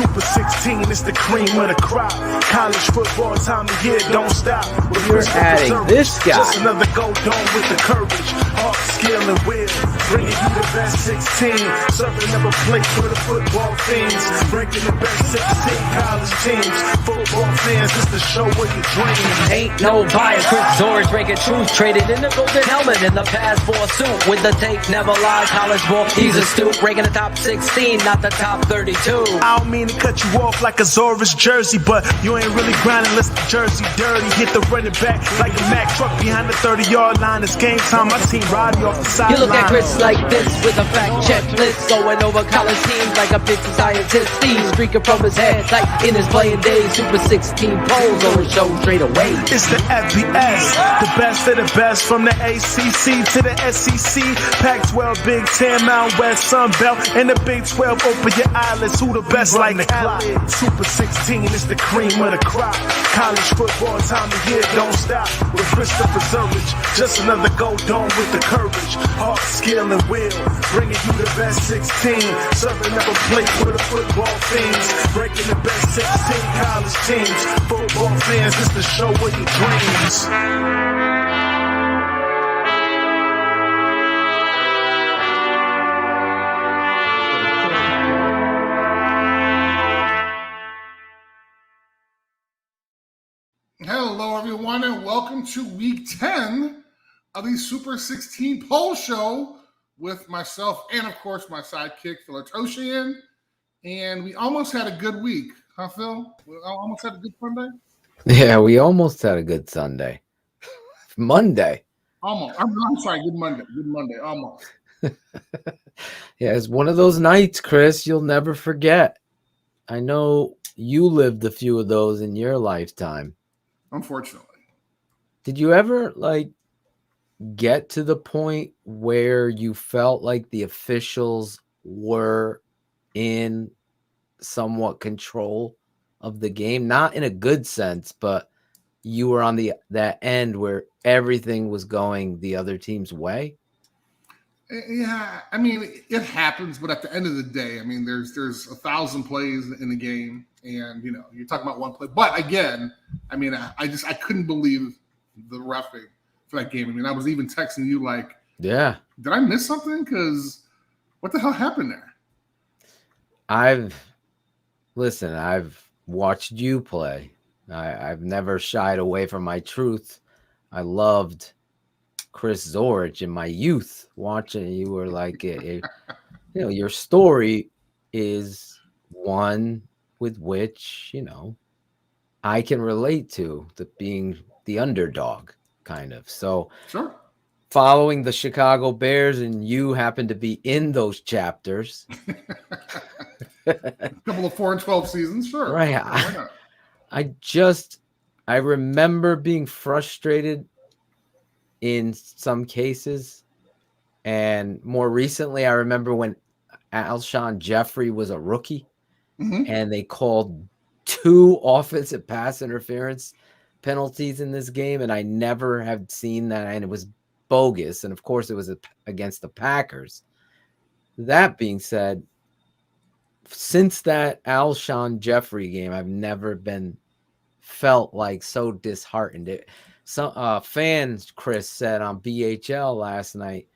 Super 16, it's the cream of the crop. College football time of year, don't stop. You're adding this guy. Just another go dome with the courage, heart, skill, and will. Bringing you the best 16. Serving up a plate for the football fiends. Breaking the best 16 college teams. Football fans, it's the show of your dreams. Ain't no bias, Chris Zorich breaking truth. Traded in the golden helmet in the past for a suit. With the tape, never lies, college ball, he's a stoop. Ranking the top 16, not the top 32. I don't mean to cut you off like a Zorich jersey, but you ain't really grinding unless the jersey dirty. Hit the running back like a Mack truck behind the 30-yard line. It's game time, my team riding off the sideline. You look at Chris like this with a fact checklist. Going over college teams like a busy scientist. Steve streaking from his head like in his playing days. Super 16 polls on the show straight away. It's the FBS, the best of the best. From the ACC to the SEC, Pac-12, Big 10, Mountain West, Sun Belt, and the Big 12. Open your eyelids, who the best like the clock? Super 16 is the cream of the crop. College football time of year, don't stop. With Christopher Zorich, just another go dome with the courage, heart, skill, and will. Bringing you the best 16. Serving up a plate for the football fiends. Breaking the best 16 college teams. Football fans, it's the show of your dreams. Hello, everyone, and welcome to week 10 of the Super 16 poll show with myself and, of course, my sidekick, Phill Ottochian. And we almost had a good week, huh, Phil? We almost had a good Sunday? Yeah, we almost had a good Sunday. Monday. Almost. I'm sorry, good Monday. Good Monday, almost. Yeah, it's one of those nights, Chris, you'll never forget. I know you lived a few of those in your lifetime. Unfortunately. Did you ever get to the point where you felt like the officials were in somewhat control of the game? Not in a good sense, but you were on that end where everything was going the other team's way? Yeah, I mean, it happens, but at the end of the day, I mean, there's 1,000 plays in the game, and you're talking about one play. But again, I mean, I couldn't believe the reffing for that game. I mean, I was even texting you like, yeah, did I miss something? Because what the hell happened there? I've watched you play. I've never shied away from my truth. I loved Chris Zorich in my youth. Watching you were like your story is one with which I can relate to, being the underdog kind of. So sure. Following the Chicago Bears, and you happen to be in those chapters. A couple of 4-12 seasons, sure. Right. I remember being frustrated in some cases. And more recently, I remember when Alshon Jeffrey was a rookie, and they called 2 offensive pass interference penalties in this game, and I never had seen that, and it was bogus. And of course, it was against the Packers. That being said, since that Alshon Jeffrey game, I've never felt like so disheartened. Some fans, Chris said on BHL last night,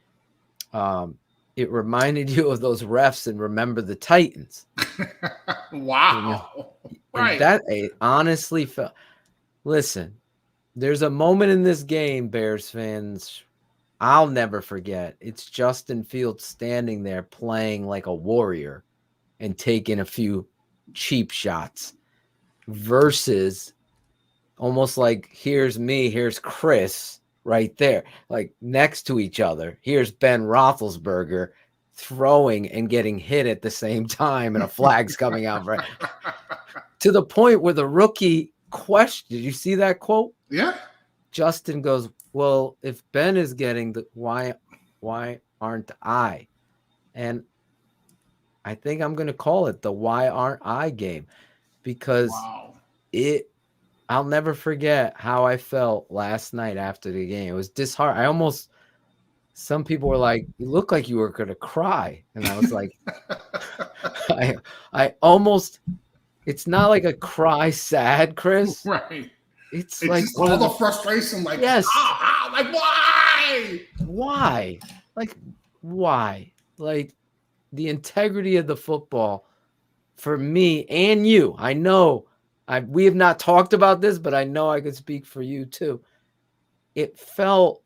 it reminded you of those refs and Remember the Titans. Wow. Right. That honestly felt. Listen, there's a moment in this game, Bears fans, I'll never forget. It's Justin Fields standing there playing like a warrior and taking a few cheap shots versus almost like, here's me, here's Chris right there, like next to each other. Here's Ben Roethlisberger throwing and getting hit at the same time, and a flag's coming out right to the point where the rookie question. Did you see that quote? Yeah. Justin goes, well, if Ben is getting the why aren't I? And I think I'm going to call it the why aren't I game, because I'll never forget how I felt last night after the game. It was disheartening. Some people were like, you look like you were going to cry. And I was like, I almost It's not like a cry sad, Chris. Right. It's It's like just one all of the the frustration, like, yes. like, why? Why? Like, why? Like, the integrity of the football for me and you. I know we have not talked about this, but I know I could speak for you too. It felt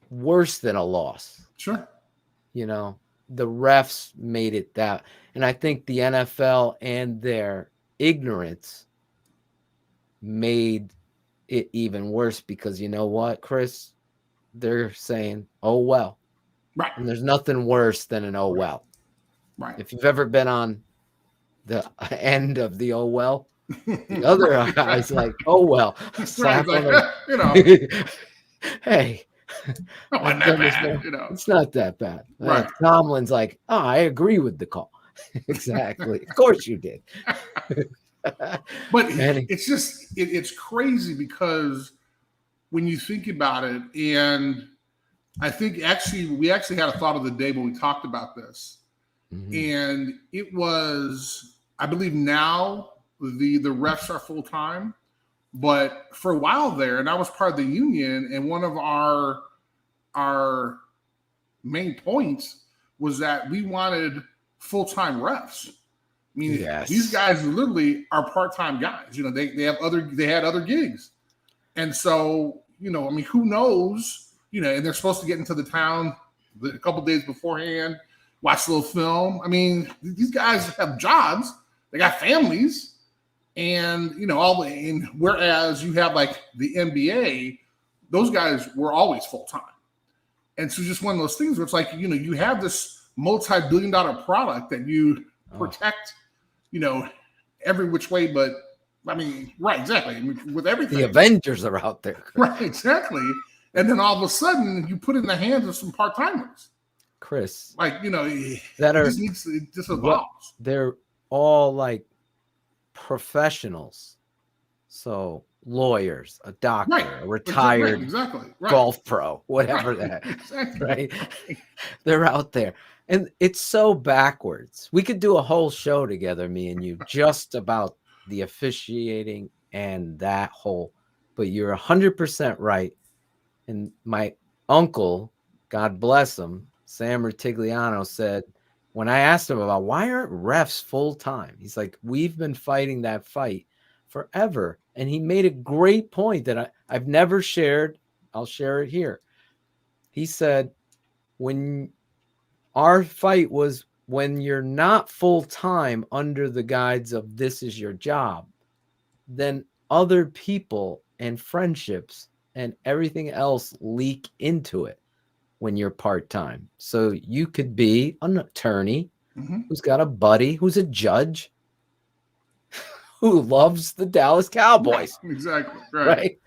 worse than a loss. Sure. You know, the refs made it that. And I think the NFL and their ignorance made it even worse because you know what, Chris? They're saying, oh, well. Right. And there's nothing worse than an oh, well. Right. If you've ever been on the end of the oh, well, the other Right, guy's like, oh, well. Slap right, on like, him. you know, Hey, not I've that done this bad, before. you know. It's not that bad. Right. Tomlin's like, oh, I agree with the call. Exactly. Of course you did. But And it's just it's crazy because when you think about it, and I think we actually had a thought of the day when we talked about this, and it was, I believe now the refs are full time, but for a while there, and I was part of the union, and one of our main points was that we wanted full time refs. I mean, yes. These guys literally are part-time guys. You know, they had other gigs. And so, you know, I mean, who knows, you know, and they're supposed to get into the town a couple days beforehand, watch a little film. I mean, these guys have jobs, they got families, and you know, and whereas you have like the NBA, those guys were always full-time. And so just one of those things where it's like, you know, you have this multi-billion-dollar product that you protect, you know, every which way, but I mean, right, exactly. I mean, with everything. The Avengers are out there. Right, exactly. And then all of a sudden you put in the hands of some part-timers. Chris. Like, you know, that are it just evolves. They're all like professionals. So lawyers, a doctor, a retired golf pro, whatever that. Exactly. Right? They're out there. And it's so backwards. We could do a whole show together, me and you, just about the officiating and that whole. But you're 100% right. And my uncle, God bless him, Sam Rutigliano, said, when I asked him about why aren't refs full time, he's like, we've been fighting that fight forever. And he made a great point that I've never shared. I'll share it here. He said, when our fight was when you're not full time under the guise of this is your job, then other people and friendships and everything else leak into it when you're part time. So you could be an attorney who's got a buddy who's a judge who loves the Dallas Cowboys. Right, exactly. Right.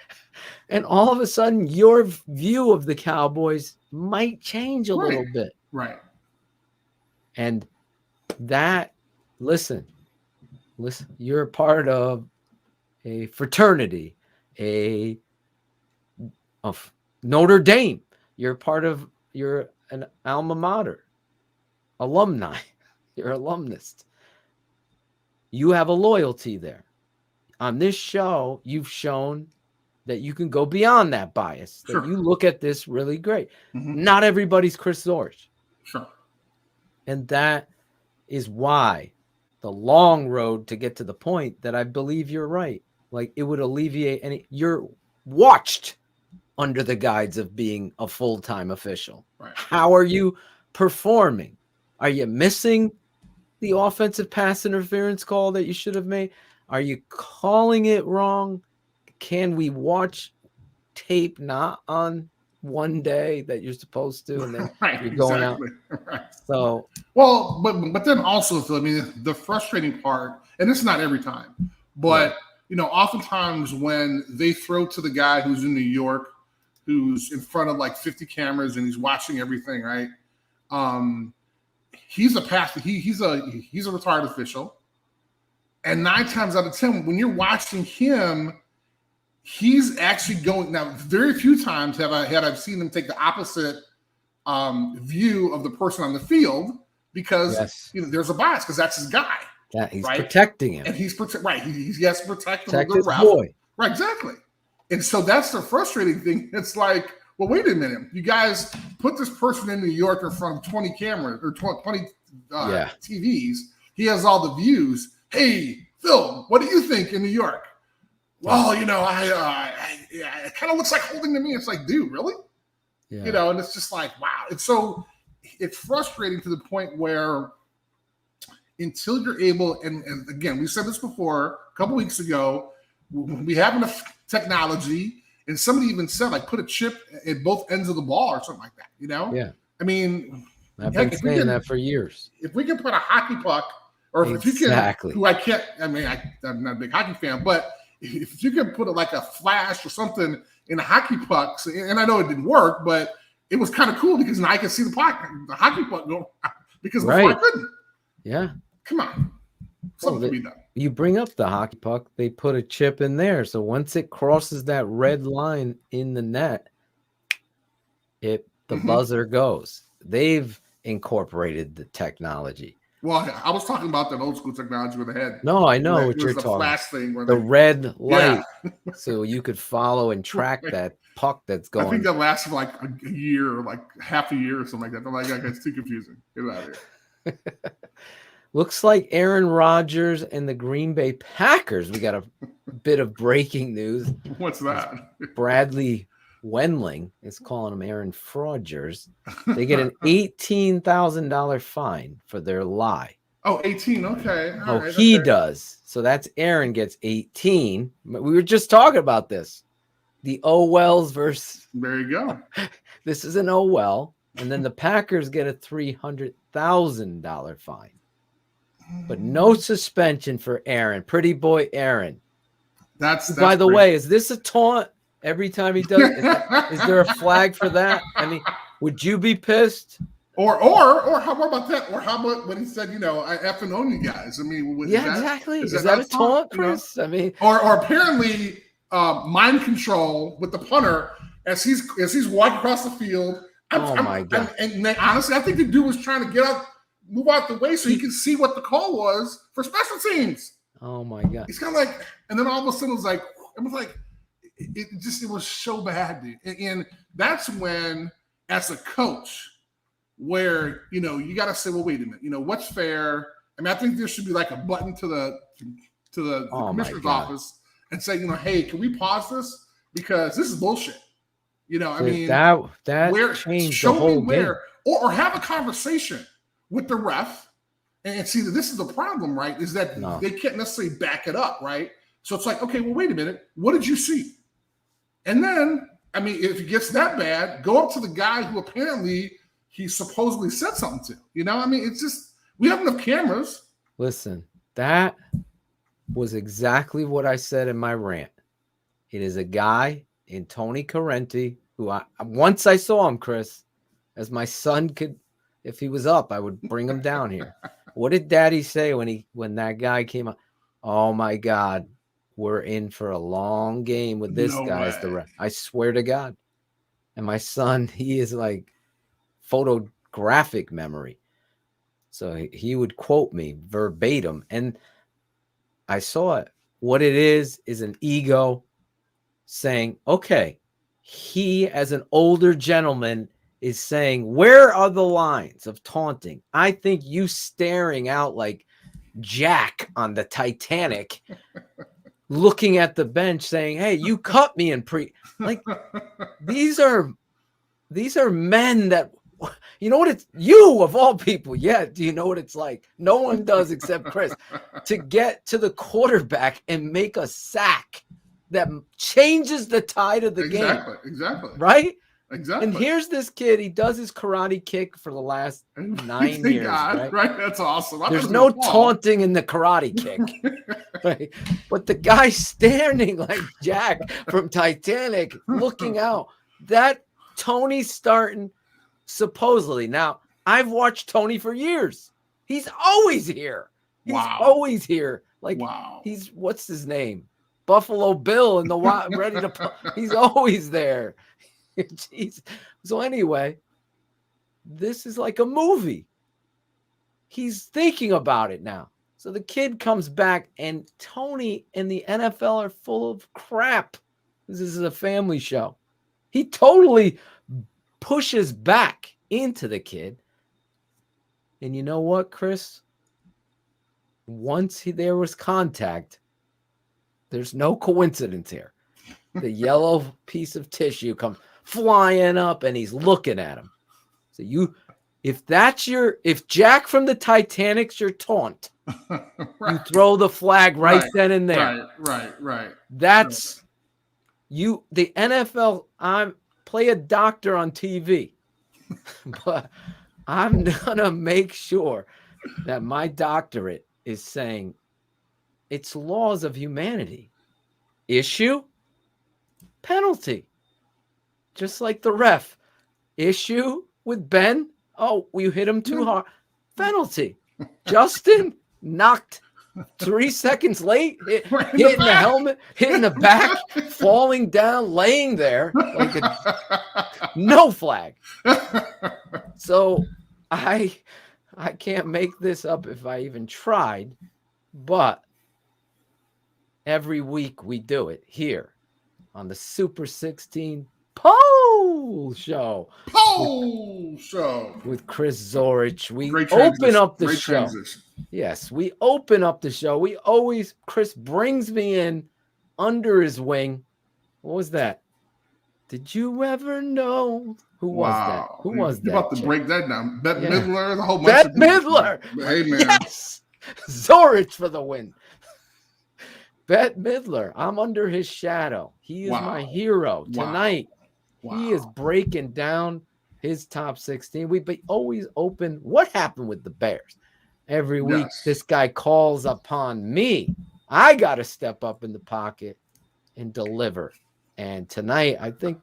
And all of a sudden, your view of the Cowboys might change a little bit. Right. And that, listen, you're a part of a fraternity, of Notre Dame. You're an alma mater, alumni. You're alumnus. You have a loyalty there. On this show, you've shown that you can go beyond that bias, that you look at this really great. Not everybody's Chris Zorich. Sure. And that is why the long road to get to the point that I believe you're right. Like it would alleviate you're watched under the guise of being a full-time official. Right. How are you performing? Are you missing the offensive pass interference call that you should have made? Are you calling it wrong? Can we watch tape not on one day that you're supposed to, and then you're going out? Right. So, well, but then also, I mean, the frustrating part, and it's not every time, but you know, oftentimes when they throw to the guy who's in New York, who's in front of like 50 cameras and he's watching everything, right? He's a pastor. He's a retired official, and 9 times out of 10, when you're watching him, he's actually going. Now, very few times have I seen him take the opposite view of the person on the field because you know there's a bias because that's his guy. That he's right? protecting him. And he's right. He has to protect Protect the his ref. boy. Right, exactly. And so that's the frustrating thing. It's like, well, wait a minute. You guys put this person in New York in front of 20 cameras or 20 TVs. He has all the views. Hey, Phil, what do you think in New York? Well, it kind of looks like holding to me. It's like, dude, really? Yeah. And it's just like, wow. And so it's frustrating to the point where until you're able, and again, we said this before a couple weeks ago, we have enough technology, and somebody even said, like, put a chip at both ends of the ball or something like that, Yeah. I mean, I've been saying that for years. If we can put a hockey puck, or if you can, who I can't, I mean, I'm not a big hockey fan, but if you can put like a flash or something in the hockey pucks, and I know it didn't work, but it was kind of cool because now I can see the hockey puck go, because before I couldn't. Yeah. Come on. Something to be done. You bring up the hockey puck, they put a chip in there. So once it crosses that red line in the net, the buzzer goes. They've incorporated the technology. Well, I was talking about that old school technology with the head. No, I know what you're talking about. Thing where the red light, so you could follow and track that puck that's going. I think that lasted like a year, or like half a year or something like that. I'm like, that's too confusing. Get out of here. Looks like Aaron Rodgers and the Green Bay Packers. We got a bit of breaking news. What's that? Bradley Wendling is calling him Aaron Fraudgers. They get an $18,000 fine for their lie. Oh, 18. Okay. All right, he does. So that's Aaron gets 18. We were just talking about this. The Owells versus. There you go. This is an Owell. And then the Packers get a $300,000 fine. But no suspension for Aaron. Pretty boy Aaron. That's by the way, is this a taunt every time he does it? Is there a flag for that? I mean, would you be pissed? Or how about that? Or how about when he said, I effing own you guys? I mean, exactly. Is that a taunt, Chris? I mean, or apparently mind control with the punter as he's walking across the field. My God! And honestly, I think the dude was trying to move out the way so he could see what the call was for special teams. Oh my God! He's kind of like, and then all of a sudden it was like, it was so bad, dude. And that's when, as a coach, where you got to say, well, wait a minute, what's fair? I mean, I think there should be like a button to the commissioner's office and say, hey, can we pause this because this is bullshit. I mean, that changed the whole game. Or have a conversation with the ref and see that this is the problem, right? Is that they can't necessarily back it up, right? So it's like, okay, well, wait a minute. What did you see? And then, I mean, if it gets that bad, go up to the guy who apparently he supposedly said something to. I mean, it's just, we have enough cameras. Listen, that was exactly what I said in my rant. It is a guy in Tony Correnti who once I saw him, Chris, as my son could, if he was up, I would bring him down here. What did Daddy say when that guy came up? Oh my God, we're in for a long game with this guy as the ref. I swear to God. And my son, he is like photographic memory. So he would quote me verbatim. And I saw it. What it is an ego saying, okay, he as an older gentleman is saying, where are the lines of taunting? I think you staring out like Jack on the Titanic, looking at the bench saying, hey, you cut me in like these are men that, you of all people. Yeah. Do you know what it's like? No one does except Chris to get to the quarterback and make a sack that changes the tide of the game. Exactly. Right? Exactly. And here's this kid. He does his karate kick for the last 9 years. Right? That's awesome. There's no taunting in the karate kick. Right? But the guy standing like Jack from Titanic looking out, that Tony's starting supposedly. Now, I've watched Tony for years. He's always here. He's always here. Like, he's, what's his name? Buffalo Bill in the ready to. He's always there. Jeez. So anyway, this is like a movie. He's thinking about it now. So the kid comes back, and Tony and the NFL are full of crap. This is a family show. He totally pushes back into the kid. And you know what, Chris? Once there was contact, there's no coincidence here. The yellow piece of tissue comes flying up, and he's looking at him. So if Jack from the Titanic's your taunt, Right. you throw the flag right then and there. Right. That's the NFL. I'm play a doctor on TV, but I'm gonna make sure that my doctorate is saying it's laws of humanity. Issue, penalty. Just like the ref. Issue with Ben. Oh, you hit him too hard. Penalty. Justin knocked 3 seconds late, hitting the helmet, hitting the back, falling down, laying there like no flag. So I can't make this up if I even tried, but every week we do it here on the Super 16 Pole Show. With Chris Zorich. We open up the show. Transition. Yes, we open up the show. Chris brings me in under his wing. What was that? Did you ever know? Who was that? Who was that? You're about to break that down. Bette Midler, the whole bunch Bette Midler. Hey, man. Yes. Zorich for the win. Bette Midler. I'm under his shadow. He is my hero tonight. He is breaking down his top 16. We always open. What happened with the Bears? Every week, this guy calls upon me. I got to step up in the pocket and deliver. And tonight, I think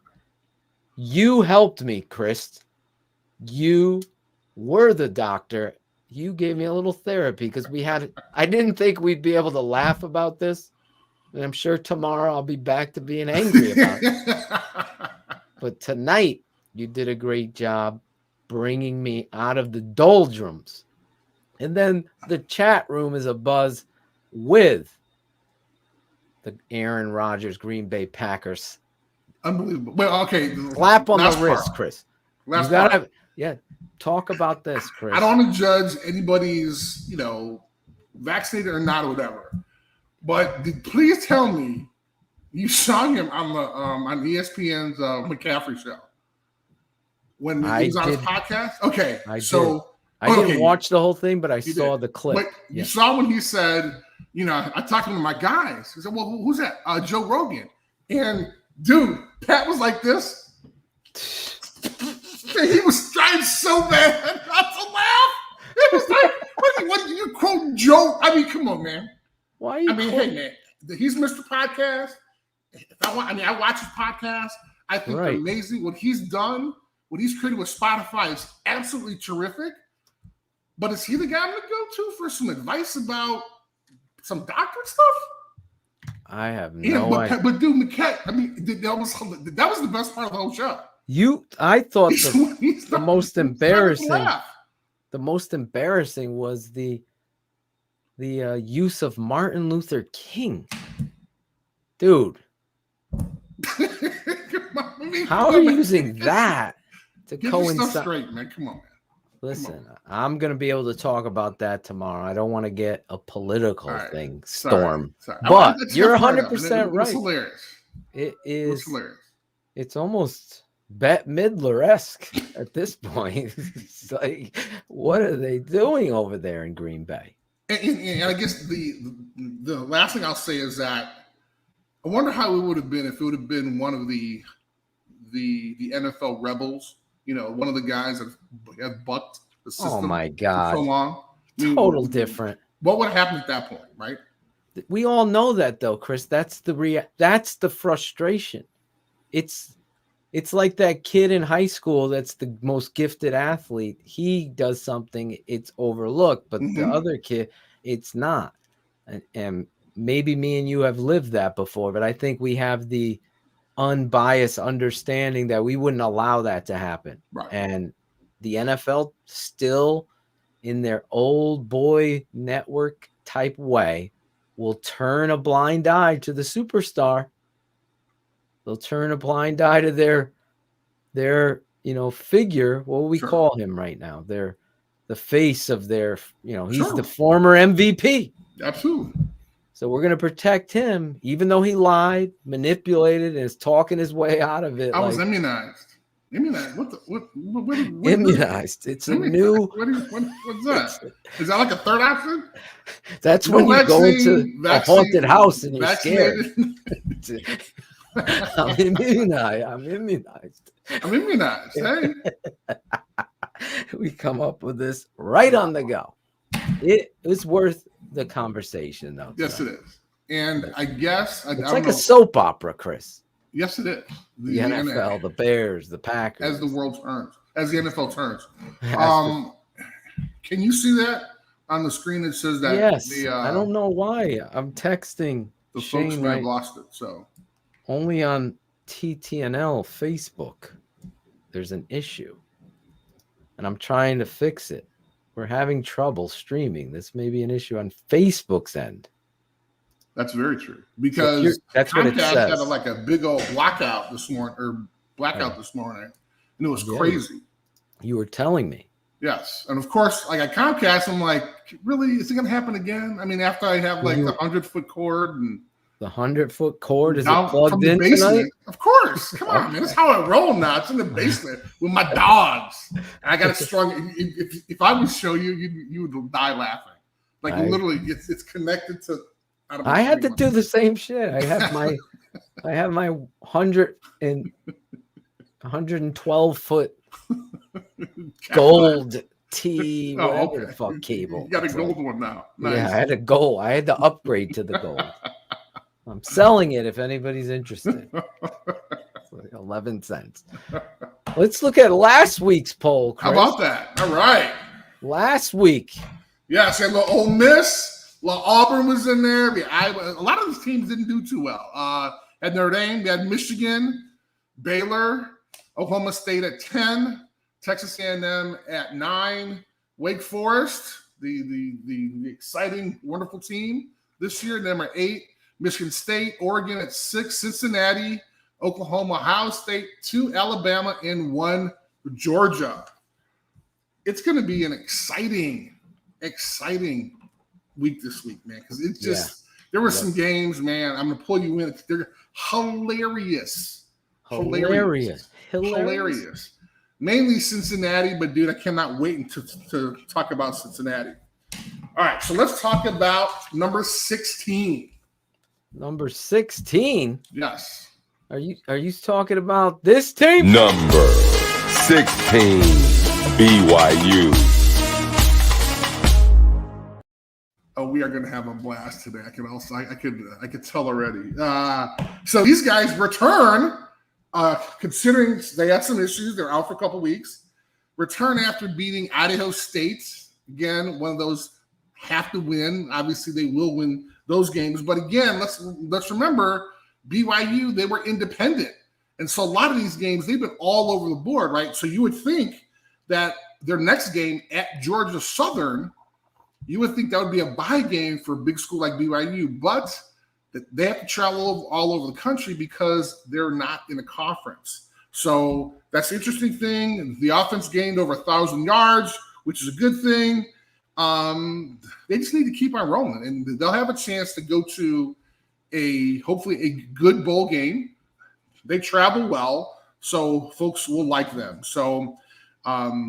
you helped me, Chris. You were the doctor. You gave me a little therapy because I didn't think we'd be able to laugh about this. And I'm sure tomorrow I'll be back to being angry about it. But tonight, you did a great job bringing me out of the doldrums. And then the chat room is abuzz with the Aaron Rodgers Green Bay Packers. Unbelievable. Well, okay. Slap on the wrist, Chris. Talk about this, Chris. I don't want to judge anybody's, vaccinated or not or whatever. But please tell me you saw him on ESPN's McCaffrey show when he was on his podcast. Okay, I didn't watch the whole thing, but I saw the clip. But you saw when he said, I talked to one of my guys. He said, "Well, who's that? Joe Rogan." And dude, Pat was like this. And he was trying so bad not to laugh. It was like, what are you quoting Joe? I mean, come on, man. Why are you? Hey, man, he's Mr. Podcast. I watch his podcast. I think amazing. What he's done, what he's created with Spotify is absolutely terrific. But is he the guy I'm going to go to for some advice about some doctorate stuff? I have no idea. But dude, McKay, that was the best part of the whole show. I thought the most embarrassing was the use of Martin Luther King. Dude. How are you using that to coincide? Straight, man. Come on, man. Listen, I'm going to be able to talk about that tomorrow. I don't want to get a political thing storm. Sorry. But you're 100% right. It's hilarious. It is. It's hilarious. It's almost Bette Midler-esque at this point. It's like, what are they doing over there in Green Bay? And I guess the last thing I'll say is that I wonder how it would have been if it would have been one of the NFL rebels, one of the guys that have bucked the system. Oh my God. For so long. Total different. What would have happened at that point, right? We all know that though, Chris. That's the frustration. It's like that kid in high school that's the most gifted athlete. He does something, it's overlooked, but the other kid, it's not. And maybe me and you have lived that before, but I think we have the unbiased understanding that we wouldn't allow that to happen. Right. And the NFL still in their old boy network type way will turn a blind eye to the superstar. They'll turn a blind eye to their figure. What do we call him right now? They're the face of their, he's the former MVP. Absolutely. So we're going to protect him, even though he lied, manipulated, and is talking his way out of it. I was immunized. Immunized? What immunized. It's immunized. A new. What's that? Is that like a third option? That's when you go into a haunted house and you're scared. I'm immunized. I'm immunized. Hey. We come up with this right on the go. It was worth the conversation, though. Yes, it is. And I guess it's like a soap opera, Chris. Yes, it is. The NFL, the Bears, the Packers. As the world turns, as the NFL turns. Can you see that on the screen? It says that. Yes. I don't know why. I'm texting the Shane folks may have lost it. So only on TTNL Facebook, there's an issue, and I'm trying to fix it. We're having trouble streaming. This may be an issue on Facebook's end. That's very true, because that's what it says. Had like a big old blackout this morning, this morning, and it was crazy. You were telling me. Yes, and of course, like at Comcast, I'm like, really, is it going to happen again? I mean, after I have like the 100-foot cord and the 100-foot cord is it plugged in tonight? Of course, come on, man. That's how I roll now. It's in the basement with my dogs, and I got a strong. If I would show you, you would die laughing. Like literally, it's connected to. I had to do the same shit. I have my 112-foot gold T whatever the fuck cable. You got a gold one now. Nice. Yeah, I had a gold. I had to upgrade to the gold. I'm selling it if anybody's interested. It's like 11 cents. Let's look at last week's poll, Chris. How about that? All right. Last week. Yes, and the Ole Miss. Auburn was in there. A lot of these teams didn't do too well. At Notre Dame, they had Michigan, Baylor, Oklahoma State at 10, Texas A&M at 9, Wake Forest, the exciting, wonderful team this year, number 8, Michigan State, Oregon at 6, Cincinnati, Oklahoma, Ohio State, 2, Alabama, and 1, Georgia. It's going to be an exciting week this week, man, because it's just there were some games, man. I'm gonna pull you in. They're hilarious. Mainly Cincinnati, but dude, I cannot wait to talk about Cincinnati. All right, so let's talk about number 16. Number 16? Yes. Are you talking about this team? Number 16, BYU. Oh, we are going to have a blast today. I could tell already. So these guys return, considering they had some issues. They're out for a couple weeks. Return after beating Idaho State. Again, one of those have to win. Obviously, they will win those games. But again, let's remember BYU. They were independent, and so a lot of these games they've been all over the board, right? So you would think that their next game at Georgia Southern. You would think that would be a bye game for a big school like BYU, but they have to travel all over the country because they're not in a conference. So that's the interesting thing. The offense gained over 1,000 yards, which is a good thing. They just need to keep on rolling, and they'll have a chance to go to hopefully a good bowl game. They travel well, so folks will like them. So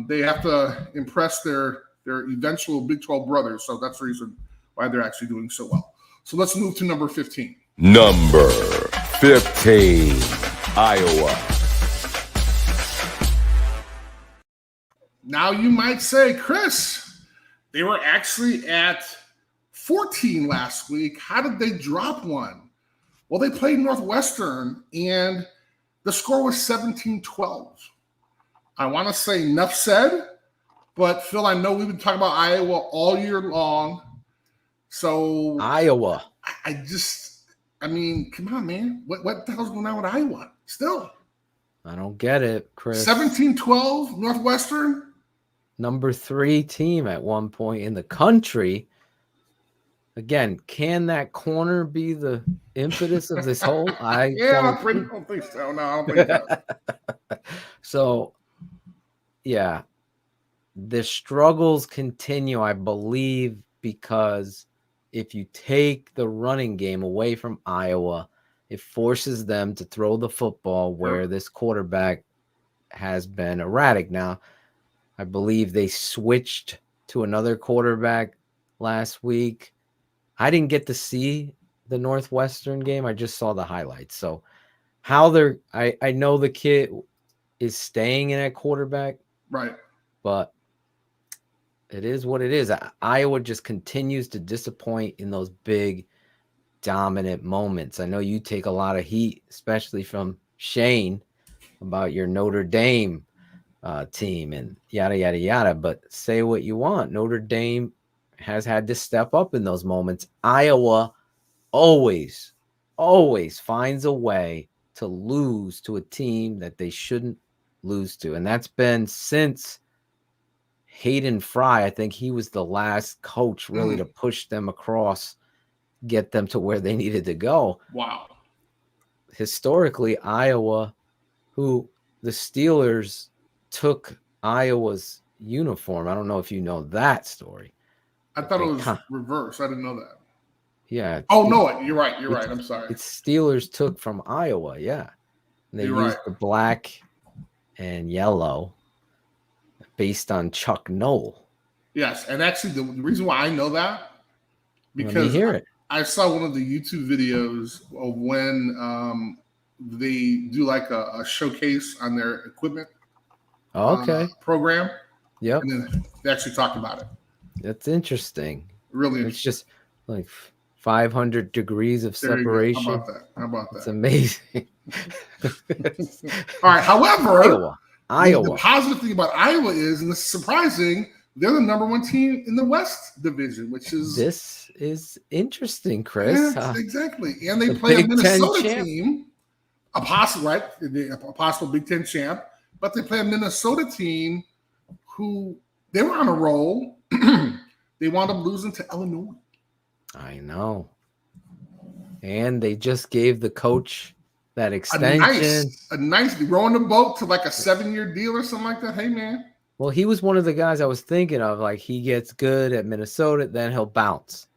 they have to impress their eventual Big 12 brothers. So that's the reason why they're actually doing so well. So let's move to number 15. Number 15, Iowa. Now you might say, Chris, they were actually at 14 last week. How did they drop one? Well, they played Northwestern, and the score was 17-12. I want to say enough said. But, Phil, I know we've been talking about Iowa all year long. So Iowa. I mean, come on, man. What the hell's going on with Iowa still? I don't get it, Chris. 17-12, Northwestern. Number 3 team at one point in the country. Again, can that corner be the impetus of this whole? I Yeah, I don't. don't think so. No, I don't think so. So, yeah, the struggles continue, I believe, because if you take the running game away from Iowa, it forces them to throw the football where this quarterback has been erratic. Now, I believe they switched to another quarterback last week. I didn't get to see the Northwestern game. I just saw the highlights. So how I know the kid is staying in at quarterback, Right. but it is what it is. Iowa just continues to disappoint in those big, dominant moments. I know you take a lot of heat, especially from Shane, about your Notre Dame team and yada, yada, yada. But say what you want. Notre Dame has had to step up in those moments. Iowa always finds a way to lose to a team that they shouldn't lose to. And that's been since Hayden Fry. I think he was the last coach really to push them across, get them to where they needed to go. Wow. Historically, Iowa, who the Steelers took Iowa's uniform. I don't know if you know that story. I thought it was reverse. I didn't know that. Yeah. Oh, no, you're right. You're right. I'm sorry. It's Steelers took from Iowa. Yeah. And they used the black and yellow based on Chuck Noll. Yes. And actually, the reason why I know that, because I saw one of the YouTube videos of when they do like a showcase on their equipment program. Yep. And then they actually talked about it. That's interesting. Really interesting. It's just like 500 degrees of separation. How about that? It's amazing. All right. However, Iowa. The positive thing about Iowa is, and this is surprising, they're the number one team in the West Division, which is... This is interesting, Chris. Yes, exactly. And they play a Minnesota team, a possible Big Ten champ, but they play a Minnesota team who they were on a roll. They wound up losing to Illinois. I know. And they just gave the coach that extension. A nice rowing the boat to like a 7-year deal or something like that. Hey, man. Well, he was one of the guys I was thinking of. Like, he gets good at Minnesota, then he'll bounce.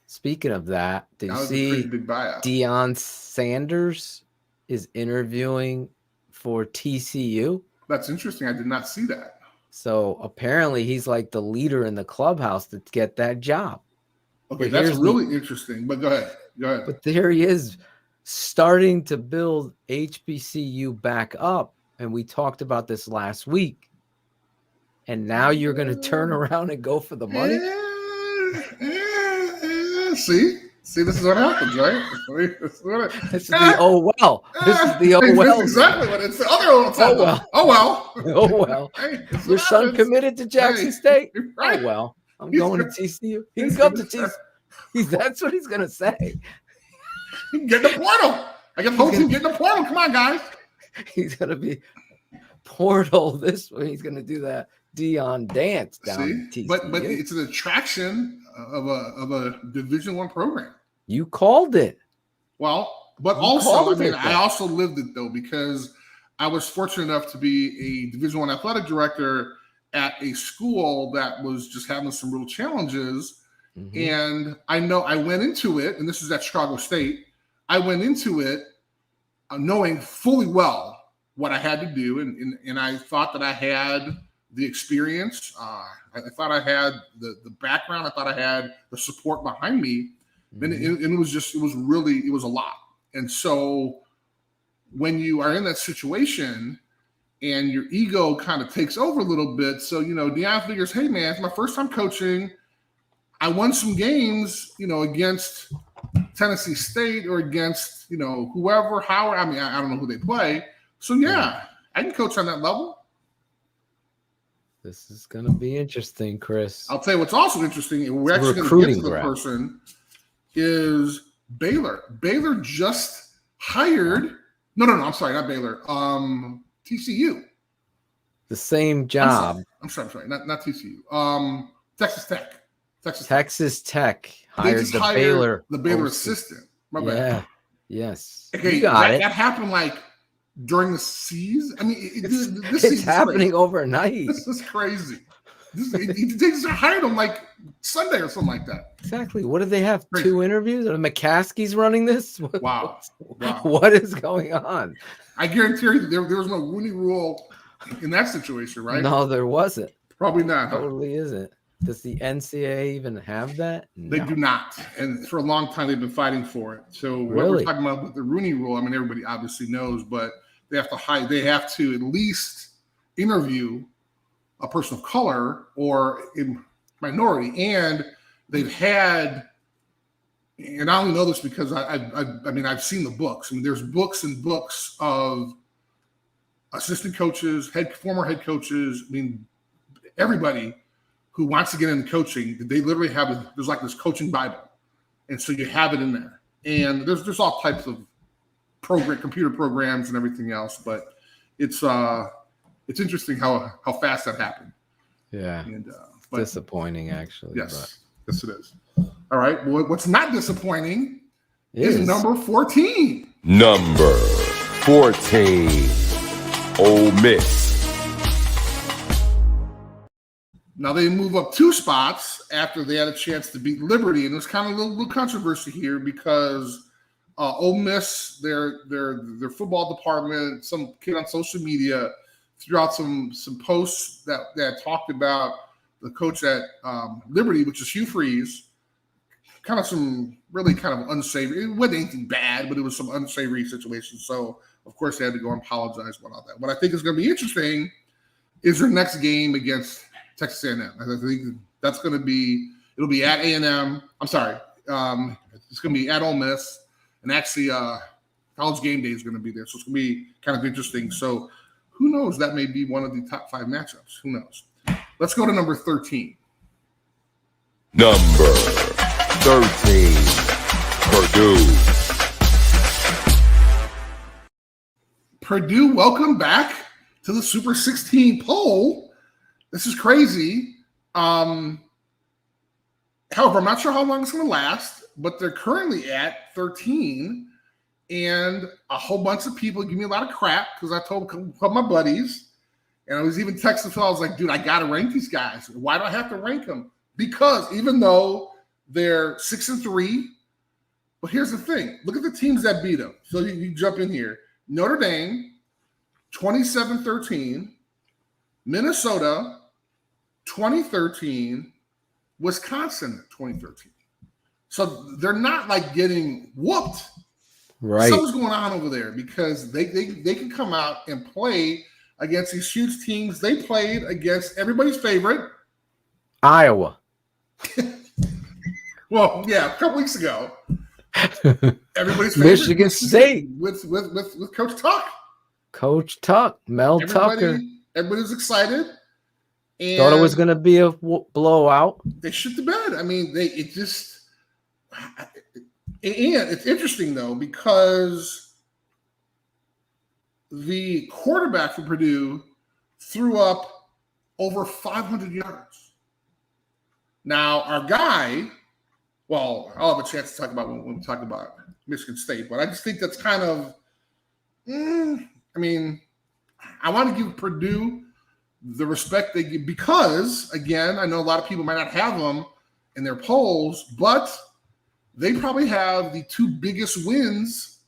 Speaking of that, did you see Deion Sanders is interviewing for TCU? That's interesting. I did not see that. So apparently he's like the leader in the clubhouse to get that job. Okay, that's really interesting. But go ahead. But there he is starting to build HBCU back up. And we talked about this last week. And now you're going to turn around and go for the money? See, this is what happens, right? This is the oh well. This is the oh well. Exactly what it's the other oh well. Oh well. Oh well. Hey, your son committed to Jackson State. Right. Oh well. I'm going to TCU. He can come to TCU. That's what he's gonna say. Get in the portal. I got the whole team get in the portal. Come on, guys. He's gonna be portal this way. He's gonna do that Deion dance down TCU. But it's an attraction of a Division I program. You called it. Well, but also, I also lived it though, because I was fortunate enough to be a Division I athletic director at a school that was just having some real challenges. Mm-hmm. And I know I went into it, and this is at Chicago State. I went into it knowing fully well what I had to do, and I thought that I had the experience. I thought I had the background. I thought I had the support behind me. And it was a lot. And so when you are in that situation and your ego kind of takes over a little bit, so, Deion figures, hey, man, it's my first time coaching. I won some games, against Tennessee State or against, whoever, Howard. I mean, I don't know who they play. So, yeah, I can coach on that level. This is going to be interesting, Chris. I'll tell you what's also interesting, and we're actually going to get to the person, is Baylor. Baylor just hired – no, I'm sorry, not Baylor. TCU. The same job. I'm sorry. Not TCU. Texas Tech. Texas Tech They hired just the hired the Baylor OC. assistant. My Yeah. bad. Yes. Okay, You got it. that happened like during the season. I mean, this It's season's happening crazy. overnight. This is crazy. They just hired him like Sunday or something like that. Exactly. What did they have? Crazy. 2 interviews? Are McCaskey's running this? Wow. What is going on? I guarantee you there was no Rooney Rule in that situation, right? No, there wasn't. Probably not. Huh? Totally isn't. Does the NCAA even have that? They do not. And for a long time, they've been fighting for it. So what we're Really? talking about with the Rooney Rule, I mean, everybody obviously knows, but they have to at least interview a person of color or in minority. And they've had, and I only know this because I've seen the books. I mean, there's books and books of assistant coaches, former head coaches. I mean, everybody who wants to get into coaching, they literally have there's like this coaching Bible, and so you have it in there. And there's all types of computer programs and everything else, but it's interesting how fast that happened. Yeah, and disappointing actually. Yes, yes it is. All right, well, what's not disappointing is number 14. Number 14, Ole Miss. Now they move up 2 spots after they had a chance to beat Liberty, and there's kind of a little controversy here because Ole Miss, their football department, some kid on social media threw out some posts that talked about the coach at Liberty, which is Hugh Freeze, kind of some really kind of unsavory. It wasn't anything bad, but it was some unsavory situation. So of course they had to go and apologize about all that. What I think is going to be interesting is their next game against Texas A&M. I think that's going to be, it'll be at A&M. I'm sorry. It's going to be at Ole Miss. And actually, College Game Day is going to be there. So it's going to be kind of interesting. So who knows? That may be one of the top 5 matchups. Who knows? Let's go to number 13. Number 13, Purdue. Purdue, welcome back to the Super 16 poll. This is crazy. However, I'm not sure how long it's going to last, but they're currently at 13, and a whole bunch of people give me a lot of crap because I told a couple of my buddies, and I was even texting Phil. I was like, dude, I got to rank these guys. Why do I have to rank them? Because even though they're 6-3, but here's the thing. Look at the teams that beat them. So you jump in here. Notre Dame, 27-13. Minnesota, 2013, Wisconsin, 2013. So they're not like getting whooped. Right. Something's going on over there because they can come out and play against these huge teams. They played against everybody's favorite, Iowa. Well, yeah, a couple weeks ago. Everybody's favorite, Michigan State with Coach Tuck. Coach Tuck, Mel Tucker. Everybody's excited. And Thought it was going to be a blowout. They shit the bed. I mean, and it's interesting though because the quarterback for Purdue threw up over 500 yards. Now, our guy, well, I'll have a chance to talk about when we talk about Michigan State, but I just think that's kind of, I mean, I want to give Purdue the respect they give because, again, I know a lot of people might not have them in their polls, but they probably have the 2 biggest wins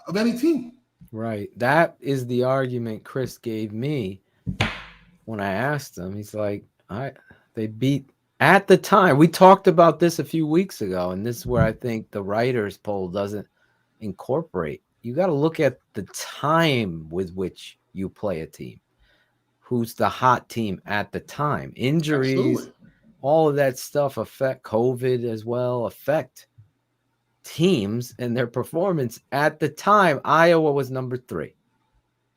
of any team. Right. That is the argument Chris gave me when I asked him. He's like, they beat at the time. We talked about this a few weeks ago, and this is where I think the writers' poll doesn't incorporate. You got to look at the time with which you play a team. Who's the hot team at the time? Injuries, absolutely. All of that stuff affect COVID as well, affect teams and their performance. At the time, Iowa was number 3.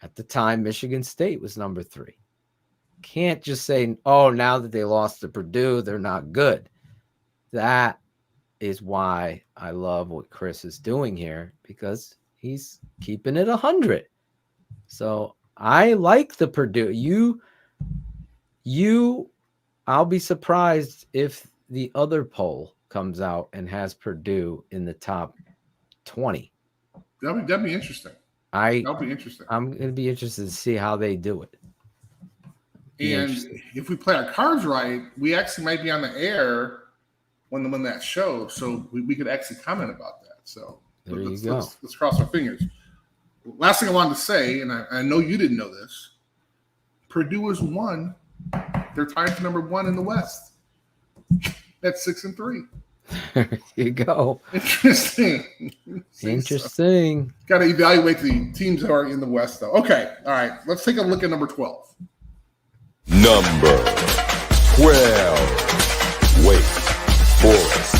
At the time, Michigan State was number 3. Can't just say, oh, now that they lost to Purdue, they're not good. That is why I love what Chris is doing here, because he's keeping it 100. So I like the Purdue. I'll be surprised if the other poll comes out and has Purdue in the top 20. That'd be interesting. That'll be interesting. I'm going to be interested to see how they do it. And if we play our cards right, we actually might be on the air when that show, so we could actually comment about that. So let's cross our fingers. Last thing I wanted to say, and I know you didn't know this, Purdue has won. They're tied for number 1 in the West. That's 6-3. There you go. Interesting. Interesting. Got to evaluate the teams that are in the West, though. Okay. All right. Let's take a look at number 12. Number 12. Wake Forest.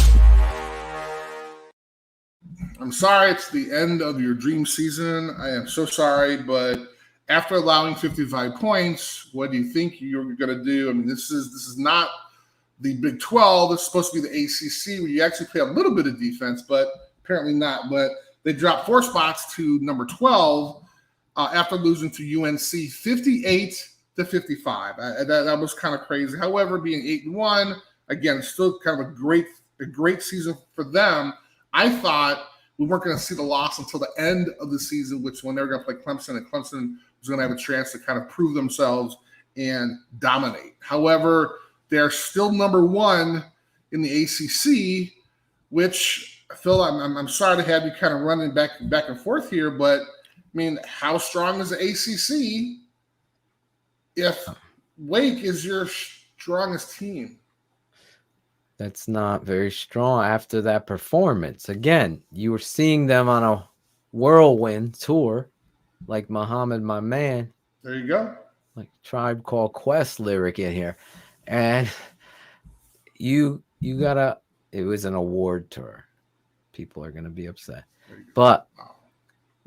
I'm sorry it's the end of your dream season. I am so sorry, but after allowing 55 points, what do you think you're going to do? I mean, this is not the Big 12. It's supposed to be the ACC where you actually play a little bit of defense, but apparently not. But they dropped 4 spots to number 12 after losing to UNC 58-55. That was kind of crazy. However, being 8-1, again, still kind of a great season for them. I thought we weren't going to see the loss until the end of the season, which when they were going to play Clemson, and Clemson was going to have a chance to kind of prove themselves and dominate. However, they're still number 1 in the ACC, which, Phil, I'm sorry to have you kind of running back and forth here, but, I mean, how strong is the ACC if Wake is your strongest team? That's not very strong after that performance. Again, you were seeing them on a whirlwind tour, like Muhammad, my man. There you go. Like Tribe Called Quest lyric in here. And you gotta, it was an award tour. People are gonna be upset. But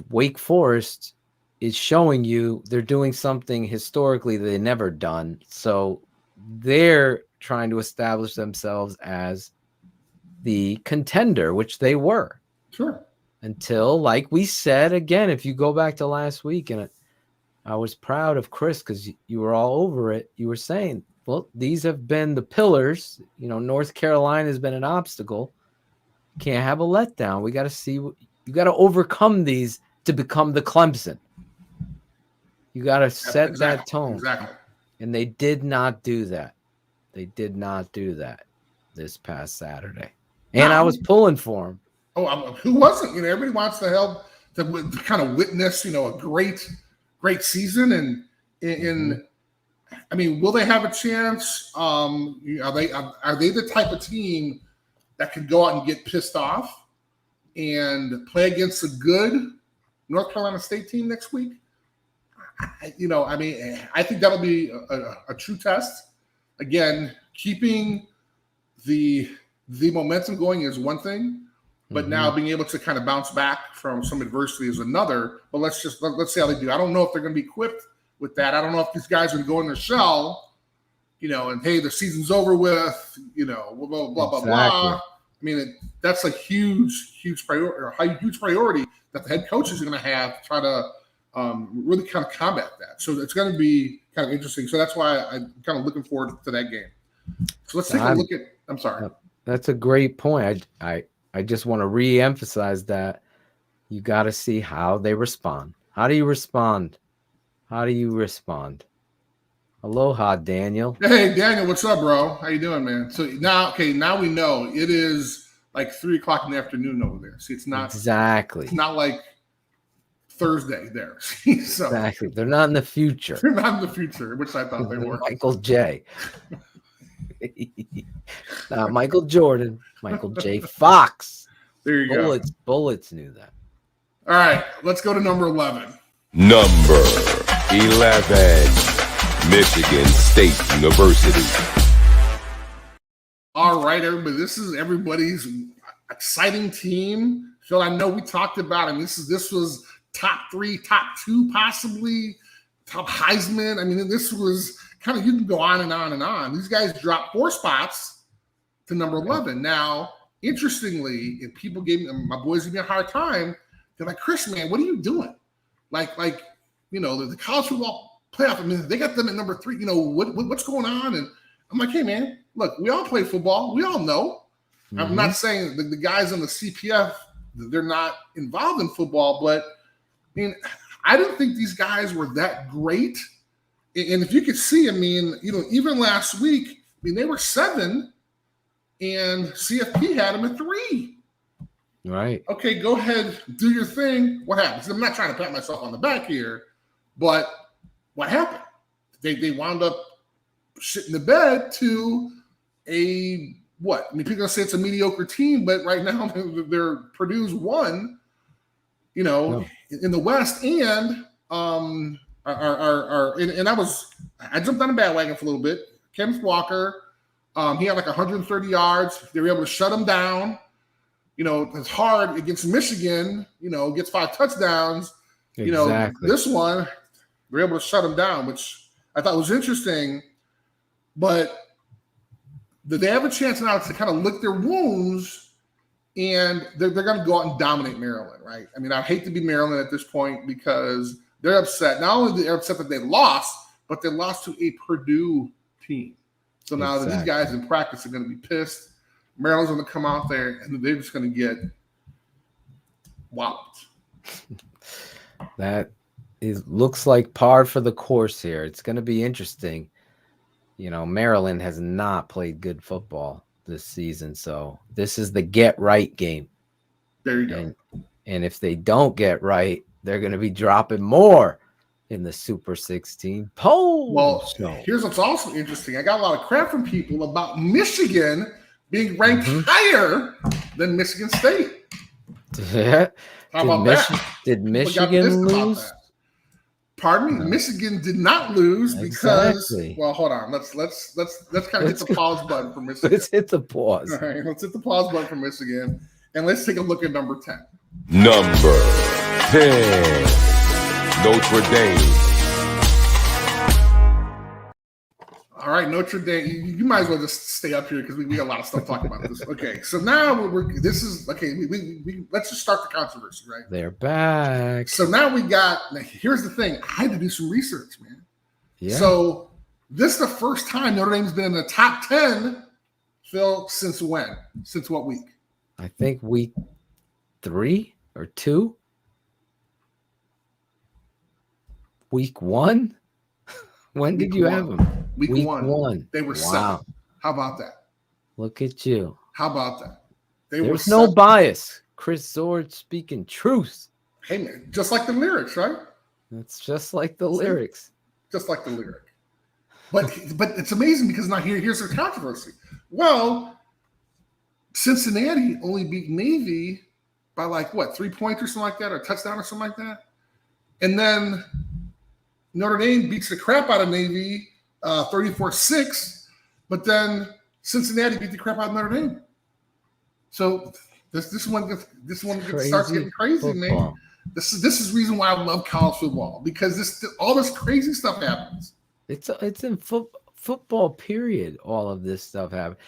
Wake Forest is showing you they're doing something historically they never done. So they're trying to establish themselves as the contender, which they were. Sure. Until, like we said, again, if you go back to last week, and I was proud of Chris because you were all over it. You were saying, well, these have been the pillars. You know, North Carolina has been an obstacle. Can't have a letdown. We got to see. You got to overcome these to become the Clemson. You got to set that tone. Exactly. And they did not do that. They did not do that this past Saturday. And I was pulling for them. Oh, who wasn't? You know, everybody wants to kind of witness, you know, a great season. And I mean, will they have a chance? Are they the type of team that can go out and get pissed off and play against a good North Carolina State team next week? I think that'll be a true test. Again, keeping the momentum going is one thing, but now being able to kind of bounce back from some adversity is another. But let's see how they do. I don't know if they're going to be equipped with that. I don't know if these guys are going to go in their shell, you know, and hey, the season's over with, you know, blah blah blah blah. I mean, that's a huge priority that the head coaches are going to have to try to really kind of combat that. So it's going to be kind of interesting. So that's why I'm kind of looking forward to that game. So let's take a look at. I'm sorry. That's a great point. I just want to re-emphasize that you got to see how they respond. How do you respond? Aloha, Daniel. Hey, Daniel, what's up, bro? How you doing, man? So now we know it is like 3:00 in the afternoon over there. See, it's not exactly. It's not like Thursday there. So, exactly. They're not in the future. They're not in the future, which I thought they were. Michael J. Not Michael Jordan. Michael J. Fox. There you go. Bullets knew that. All right, let's go to number 11. Number 11, Michigan State University. All right, everybody. This is everybody's exciting team. Phil, I know we talked about him. This was top 3, top 2, possibly top Heisman. I mean, this was kind of, you can go on and on and on. These guys dropped 4 spots to number 11. Now, interestingly, if people my boys gave me a hard time. They're like, Chris, man, what are you doing? Like you know, the college football playoff. I mean, they got them at number 3. You know, what's going on? And I'm like, hey, man, look, we all play football. We all know. Mm-hmm. I'm not saying the guys on the CPF, they're not involved in football, but I mean, I didn't think these guys were that great. And if you could see, I mean, even last week, I mean, they were 7 and CFP had them at 3. Right. Okay, go ahead, do your thing. What happens? I'm not trying to pat myself on the back here, but what happened? They wound up shitting the bed to a what? I mean, people are gonna say it's a mediocre team, but right now they're Purdue's 1, in the West, and and I jumped on the bandwagon for a little bit. Kenneth Walker, he had like 130 yards. They were able to shut him down. It's hard against Michigan, gets 5 touchdowns. Exactly. This one, they're able to shut him down, which I thought was interesting. But they have a chance now to kind of lick their wounds, and they're going to go out and dominate Maryland, right? I mean, I hate to be Maryland at this point because they're upset. Not only they're upset that they lost, but they lost to a Purdue team. So now these guys in practice are going to be pissed. Maryland's going to come out there, and they're just going to get walloped. That looks like par for the course here. It's going to be interesting. Maryland has not played good football this season, so this is the get right game. There you go. And if they don't get right, they're going to be dropping more in the Super 16 poll. Well, here's what's also interesting. I got a lot of crap from people about Michigan being ranked higher than Michigan State. Yeah. How about that? Did Michigan lose? Pardon me, Michigan did not lose because. Well, hold on. Let's kind of hit the pause button for Michigan. Let's hit the pause. All right, let's hit the pause button for Michigan, and let's take a look at number 10. Number 10, Notre Dame. All right, Notre Dame. You might as well just stay up here because we got a lot of stuff talking about this. Okay, so now let's just start the controversy, right? They're back. So now here's the thing. I had to do some research, man. Yeah. So this is the first time Notre Dame's been in the top 10, Phil, since when? Since what week? I think week 3 or 2. Week 1? When did you have them? Week one. They were 7. How about that? Look at you. How about that? There's no bias. Chris Zorich speaking truth. Hey, man, just like the lyrics, right? It's just like the lyrics. Just like the lyric. But it's amazing because now here's the controversy. Well, Cincinnati only beat Navy by 3 points or something like that, or a touchdown or something like that. And then Notre Dame beats the crap out of Navy 34-6, but then Cincinnati beat the crap out of Notre Dame. So this one starts getting crazy, football. Man. This is the reason why I love college football, because all this crazy stuff happens. It's in football period. All of this stuff happens.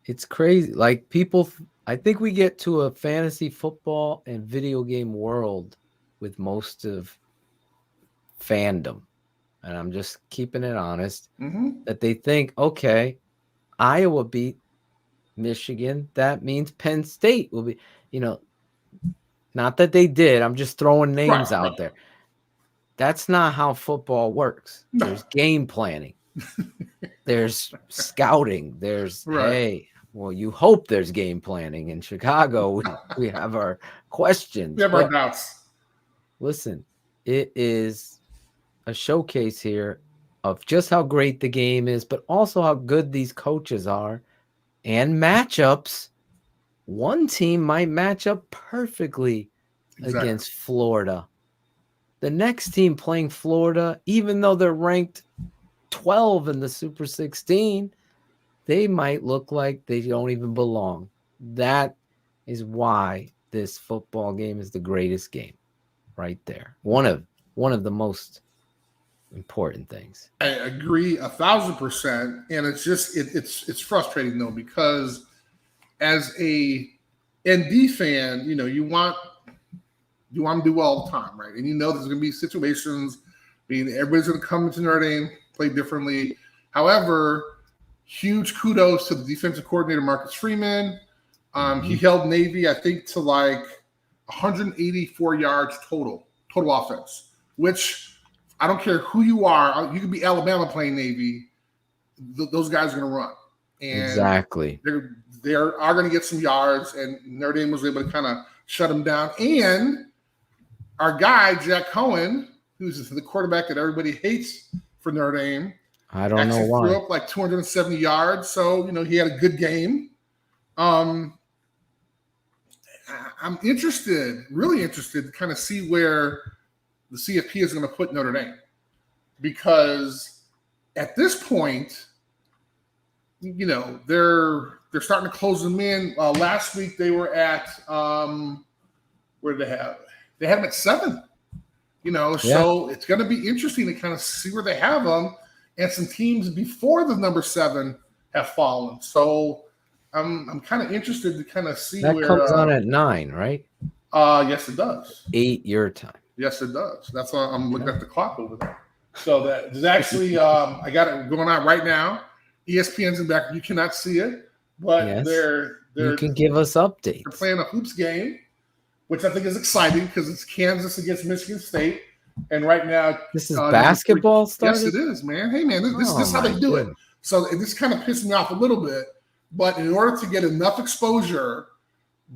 It's crazy. Like people, I think we get to a fantasy football and video game world with most of fandom. And I'm just keeping it honest, that they think, okay, Iowa beat Michigan. That means Penn State will be, not that they did. I'm just throwing names out there. That's not how football works. No. There's game planning. There's scouting. There's, hey, well, you hope there's game planning. In Chicago, we have our questions. We have our doubts. Listen, it is a showcase here of just how great the game is, but also how good these coaches are and matchups. One team might match up perfectly against Florida. The next team playing Florida, even though they're ranked 12 in the Super 16, they might look like they don't even belong. That is why this football game is the greatest game right there. One of the most important things. I agree 1,000%, and it's just it's frustrating though, because as a ND fan, you want to do well all the time, right? And there's going to be situations. I mean, everybody's going to come into Notre Dame, play differently. However, huge kudos to the defensive coordinator, Marcus Freeman. He held Navy, I think, to like 184 yards total offense, which I don't care who you are. You could be Alabama playing Navy. Those guys are going to run. And exactly. They are going to get some yards, and Notre Dame was able to kind of shut them down. And our guy, Jack Cohen, who's the quarterback that everybody hates for Notre Dame, I don't know why. Threw up like 270 yards, so he had a good game. I'm really interested to kind of see where the CFP is going to put Notre Dame, because at this point, they're starting to close them in. Last week they were at where did they have? They had them at 7. So it's going to be interesting to kind of see where they have them, and some teams before the number 7 have fallen. So I'm kind of interested to kind of see that where comes on at 9, right? Yes, it does. 8 your time. Yes, it does. That's why I'm looking at the clock over there. So that there's actually I got it going on right now. ESPN's in back. You cannot see it, but they're you can give us updates. They're playing a hoops game, which I think is exciting because it's Kansas against Michigan State. And right now, this is basketball started? Yes, it is, man. Hey, man, this is how they do it. So this kind of pissed me off a little bit. But in order to get enough exposure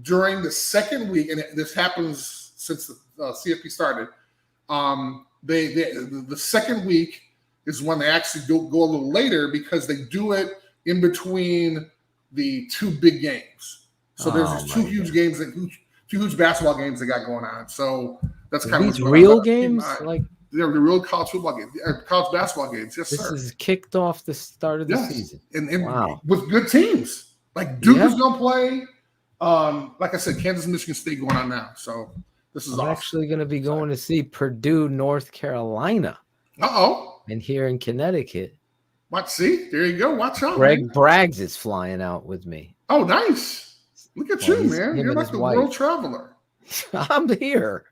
during the second week, and this happens since the CFP started, the second week is when they actually go a little later, because they do it in between the 2 big games. So there's these 2 huge games, two huge basketball games they got going on. So that's kind of these real games, like they're the real college football games, college basketball games. Yes, this sir. is kicked off the start of the season, and wow, with good teams. Like Duke is gonna play. Like I said, Kansas, Michigan State going on now. So this is actually going to be going to see Purdue, North Carolina. And here in Connecticut. See, there you go. Watch out. Greg Braggs is flying out with me. Oh, nice. Look at you, man. You're like the world traveler. I'm here.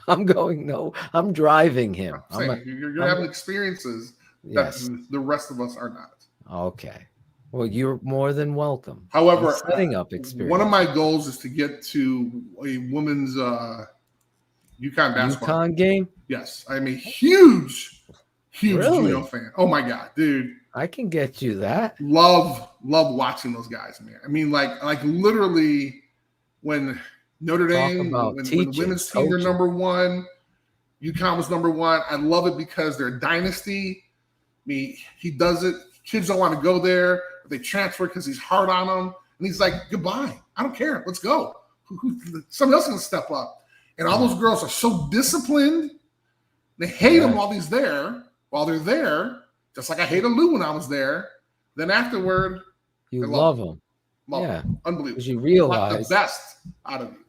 I'm going. No, I'm driving him. You're having experiences that the rest of us are not. Okay. Well, you're more than welcome. However, setting up experience. One of my goals is to get to a women's UConn basketball game. Yes, I'm a huge Juno fan. Oh my god, dude! I can get you that. Love watching those guys, man. I mean, like literally, when Notre Dame, when the women's team are number 1, UConn was number 1. I love it because they're a dynasty. I mean, he does it. Kids don't want to go there. They transfer because he's hard on them. And he's like, goodbye. I don't care. Let's go. Somebody else is going to step up. And all those girls are so disciplined. They hate him while he's there. While they're there, just like I hated Lou when I was there. Then afterward, you love him. Love him. Unbelievable. Because you realize the best out of you.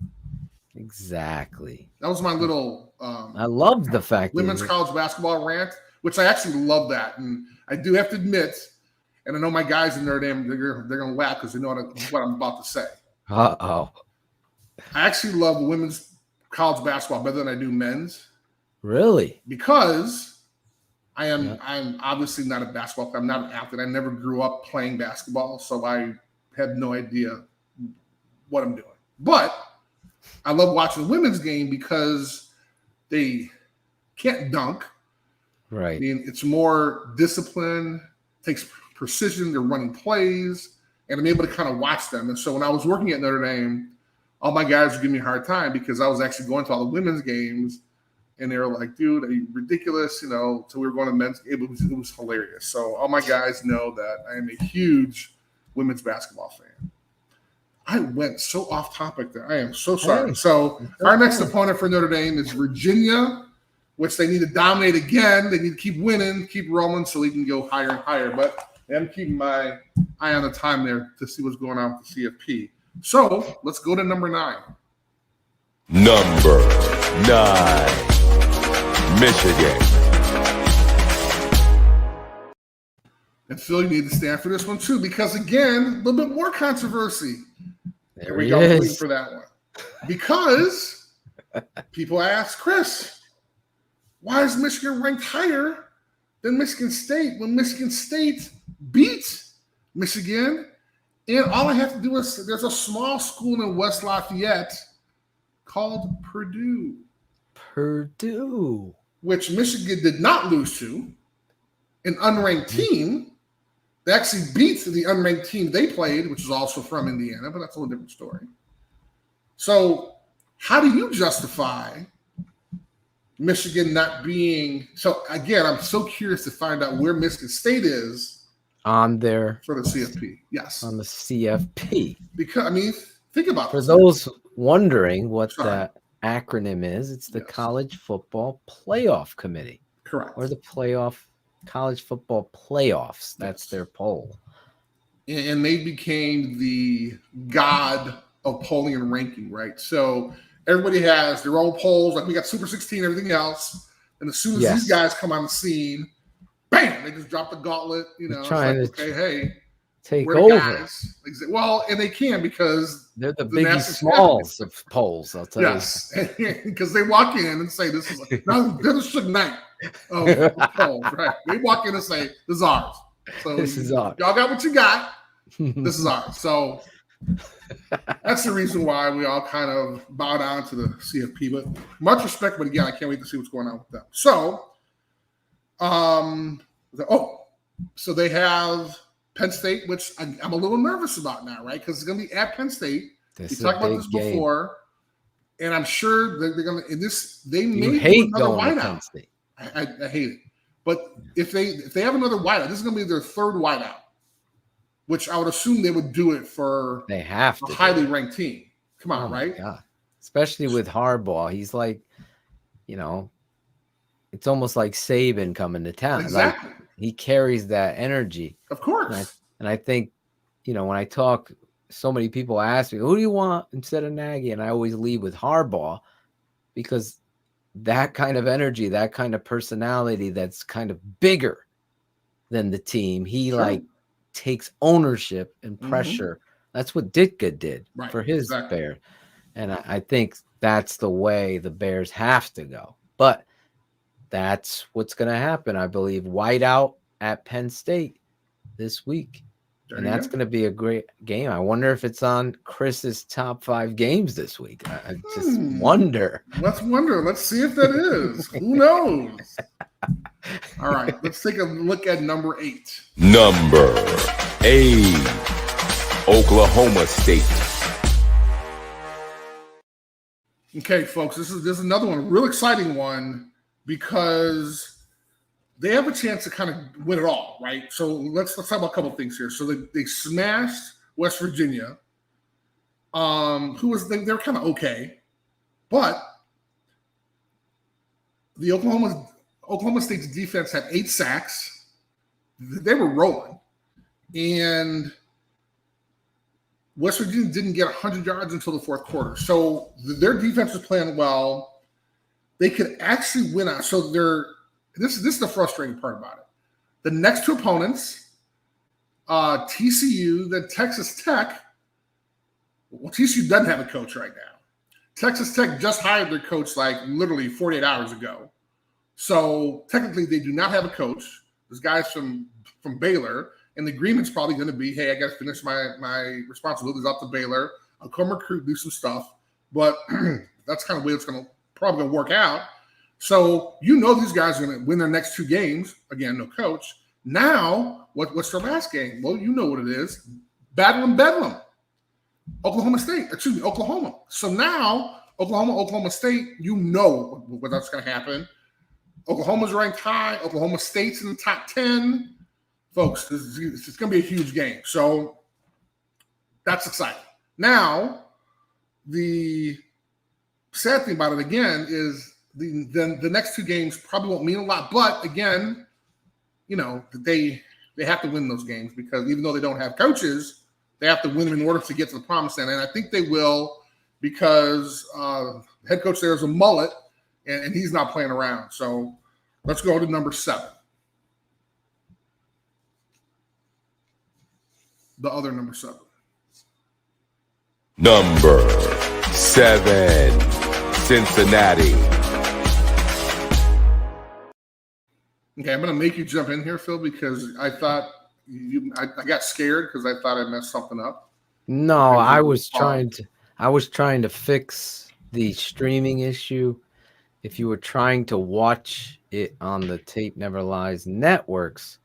Exactly. That was my little I love the fact women's college basketball rant, which I actually love that. And I do have to admit, and I know my guys in Notre Dame, they're going to laugh because they know what I'm about to say. Uh-oh. I actually love women's college basketball better than I do men's. Really? Because I'm obviously not a basketball player. I'm not an athlete. I never grew up playing basketball, so I have no idea what I'm doing. But I love watching the women's game because they can't dunk. Right. I mean, it's more discipline, takes precision. They're running plays, and I'm able to kind of watch them. And so when I was working at Notre Dame, all my guys would give me a hard time because I was actually going to all the women's games, and they were like, dude, are you ridiculous? So we were going to men's. It was hilarious. So all my guys know that I am a huge women's basketball fan. I went so off topic there. I am so sorry. Hey, so our next opponent for Notre Dame is Virginia, which they need to dominate again. They need to keep winning, keep rolling so we can go higher and higher. But I'm keeping my eye on the time there to see what's going on with the CFP. So let's go to number 9. Number 9, Michigan. And Phil, you need to stand for this one too, because again, a little bit more controversy. There we go. Waiting for that one. Because people ask, Chris, why is Michigan ranked higher than Michigan State when Michigan State beat Michigan. And all I have to do is there's a small school in West Lafayette called Purdue. Purdue. Which Michigan did not lose to. An unranked team. They actually beat the unranked team they played, which is also from Indiana, but that's a whole different story. So how do you justify Michigan not being – so, again, I'm so curious to find out where Michigan State is on there for the CFP. Yes. On the CFP. Because, I mean, think about For this. those wondering what that acronym is, it's the College Football Playoff Committee. Correct. Or the College Football Playoffs. That's their poll. And they became the god of polling and ranking, right? So everybody has their own polls. Like we got Super 16, everything else. And as soon as these guys come on the scene, bam, they just drop the gauntlet. You know, trying it's like, okay, hey, take we're over. Guys. Well, and they can because they're the Biggie Smalls of polls, I'll tell you. Yes, because they walk in and say, this is now they're the Suge Knight of polls, right? They walk in and say, this is ours. So this is ours. Y'all got what you got. This is ours. So that's the reason why we all kind of bow down to the CFP. But much respect, but again, I can't wait to see what's going on with them. So, so they have Penn State, which I'm a little nervous about now, right? Because it's going to be at Penn State. We talked about this before, and I'm sure they're going to. In this, they may hate another going whiteout. to Penn State. I hate it, but if they have another whiteout, this is going to be their third whiteout, which I would assume they would do it for. They have to a highly ranked team. Come on, right? God. Especially with Harbaugh, he's like, you know, it's almost like Saban coming to town. Exactly. Like, he carries that energy. Of course. And I think, you know, when I talk, so many people ask me, who do you want instead of Nagy? And I always lead with Harbaugh because that kind of energy, that kind of personality that's kind of bigger than the team, he like takes ownership and pressure. That's what Ditka did for his Bears. And I think that's the way the Bears have to go. But that's what's going to happen, I believe. Whiteout at Penn State this week. And that's going to be a great game. I wonder if it's on Chris's top 5 games this week. I just wonder. Let's wonder. Let's see if that is. Who knows? All right. Let's take a look at number 8. Number 8, Oklahoma State. Okay, folks. This is another one, a real exciting one, because they have a chance to kind of win it all, right? So let's talk about a couple of things here. So they smashed West Virginia, they're kind of okay, but the Oklahoma State's defense had 8 sacks. They were rolling, and West Virginia didn't get 100 yards until the fourth quarter. So their defense was playing well. They could actually win out. So this is the frustrating part about it. The next 2 opponents, TCU, then Texas Tech. Well, TCU doesn't have a coach right now. Texas Tech just hired their coach like literally 48 hours ago. So technically they do not have a coach. This guy's from Baylor, and the agreement's probably going to be, hey, I got to finish my responsibilities up to Baylor. I'll come recruit, do some stuff. But that's kind of the way it's probably going to work out. So these guys are going to win their next 2 games. Again, no coach. Now, what's their last game? Well, you know what it is. Bedlam. Oklahoma. So now, Oklahoma State, you know what that's going to happen. Oklahoma's ranked high. Oklahoma State's in the top 10. Folks, it's going to be a huge game. So that's exciting. Now, the sad thing about it, again, is the next 2 games probably won't mean a lot. But, again, they have to win those games because even though they don't have coaches, they have to win them in order to get to the promised land. And I think they will because the head coach there is a mullet, and he's not playing around. So let's go to number 7. The other number 7. Number 7, Cincinnati. Okay, I'm going to make you jump in here, Phil, because I thought I got scared because I thought I messed something up. No, I was trying to fix the streaming issue. If you were trying to watch it on the Tape Never Lies Network's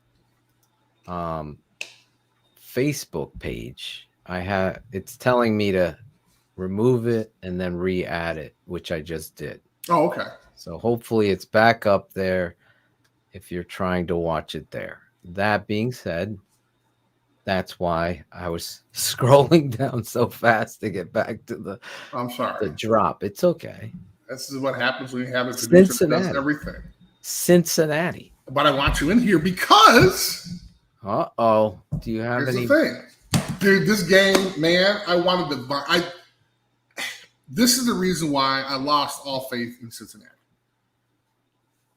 Facebook page, it's telling me to remove it and then re-add it, which I just did. Oh, okay. So hopefully it's back up there if you're trying to watch it there. That being said, that's why I was scrolling down so fast to get back to I'm sorry. the drop. It's okay. This is what happens when you have a producer that does everything. Cincinnati. But I want you in here because Uh-oh. Do you have here's any? the thing. Dude, this game, man, this is the reason why I lost all faith in Cincinnati.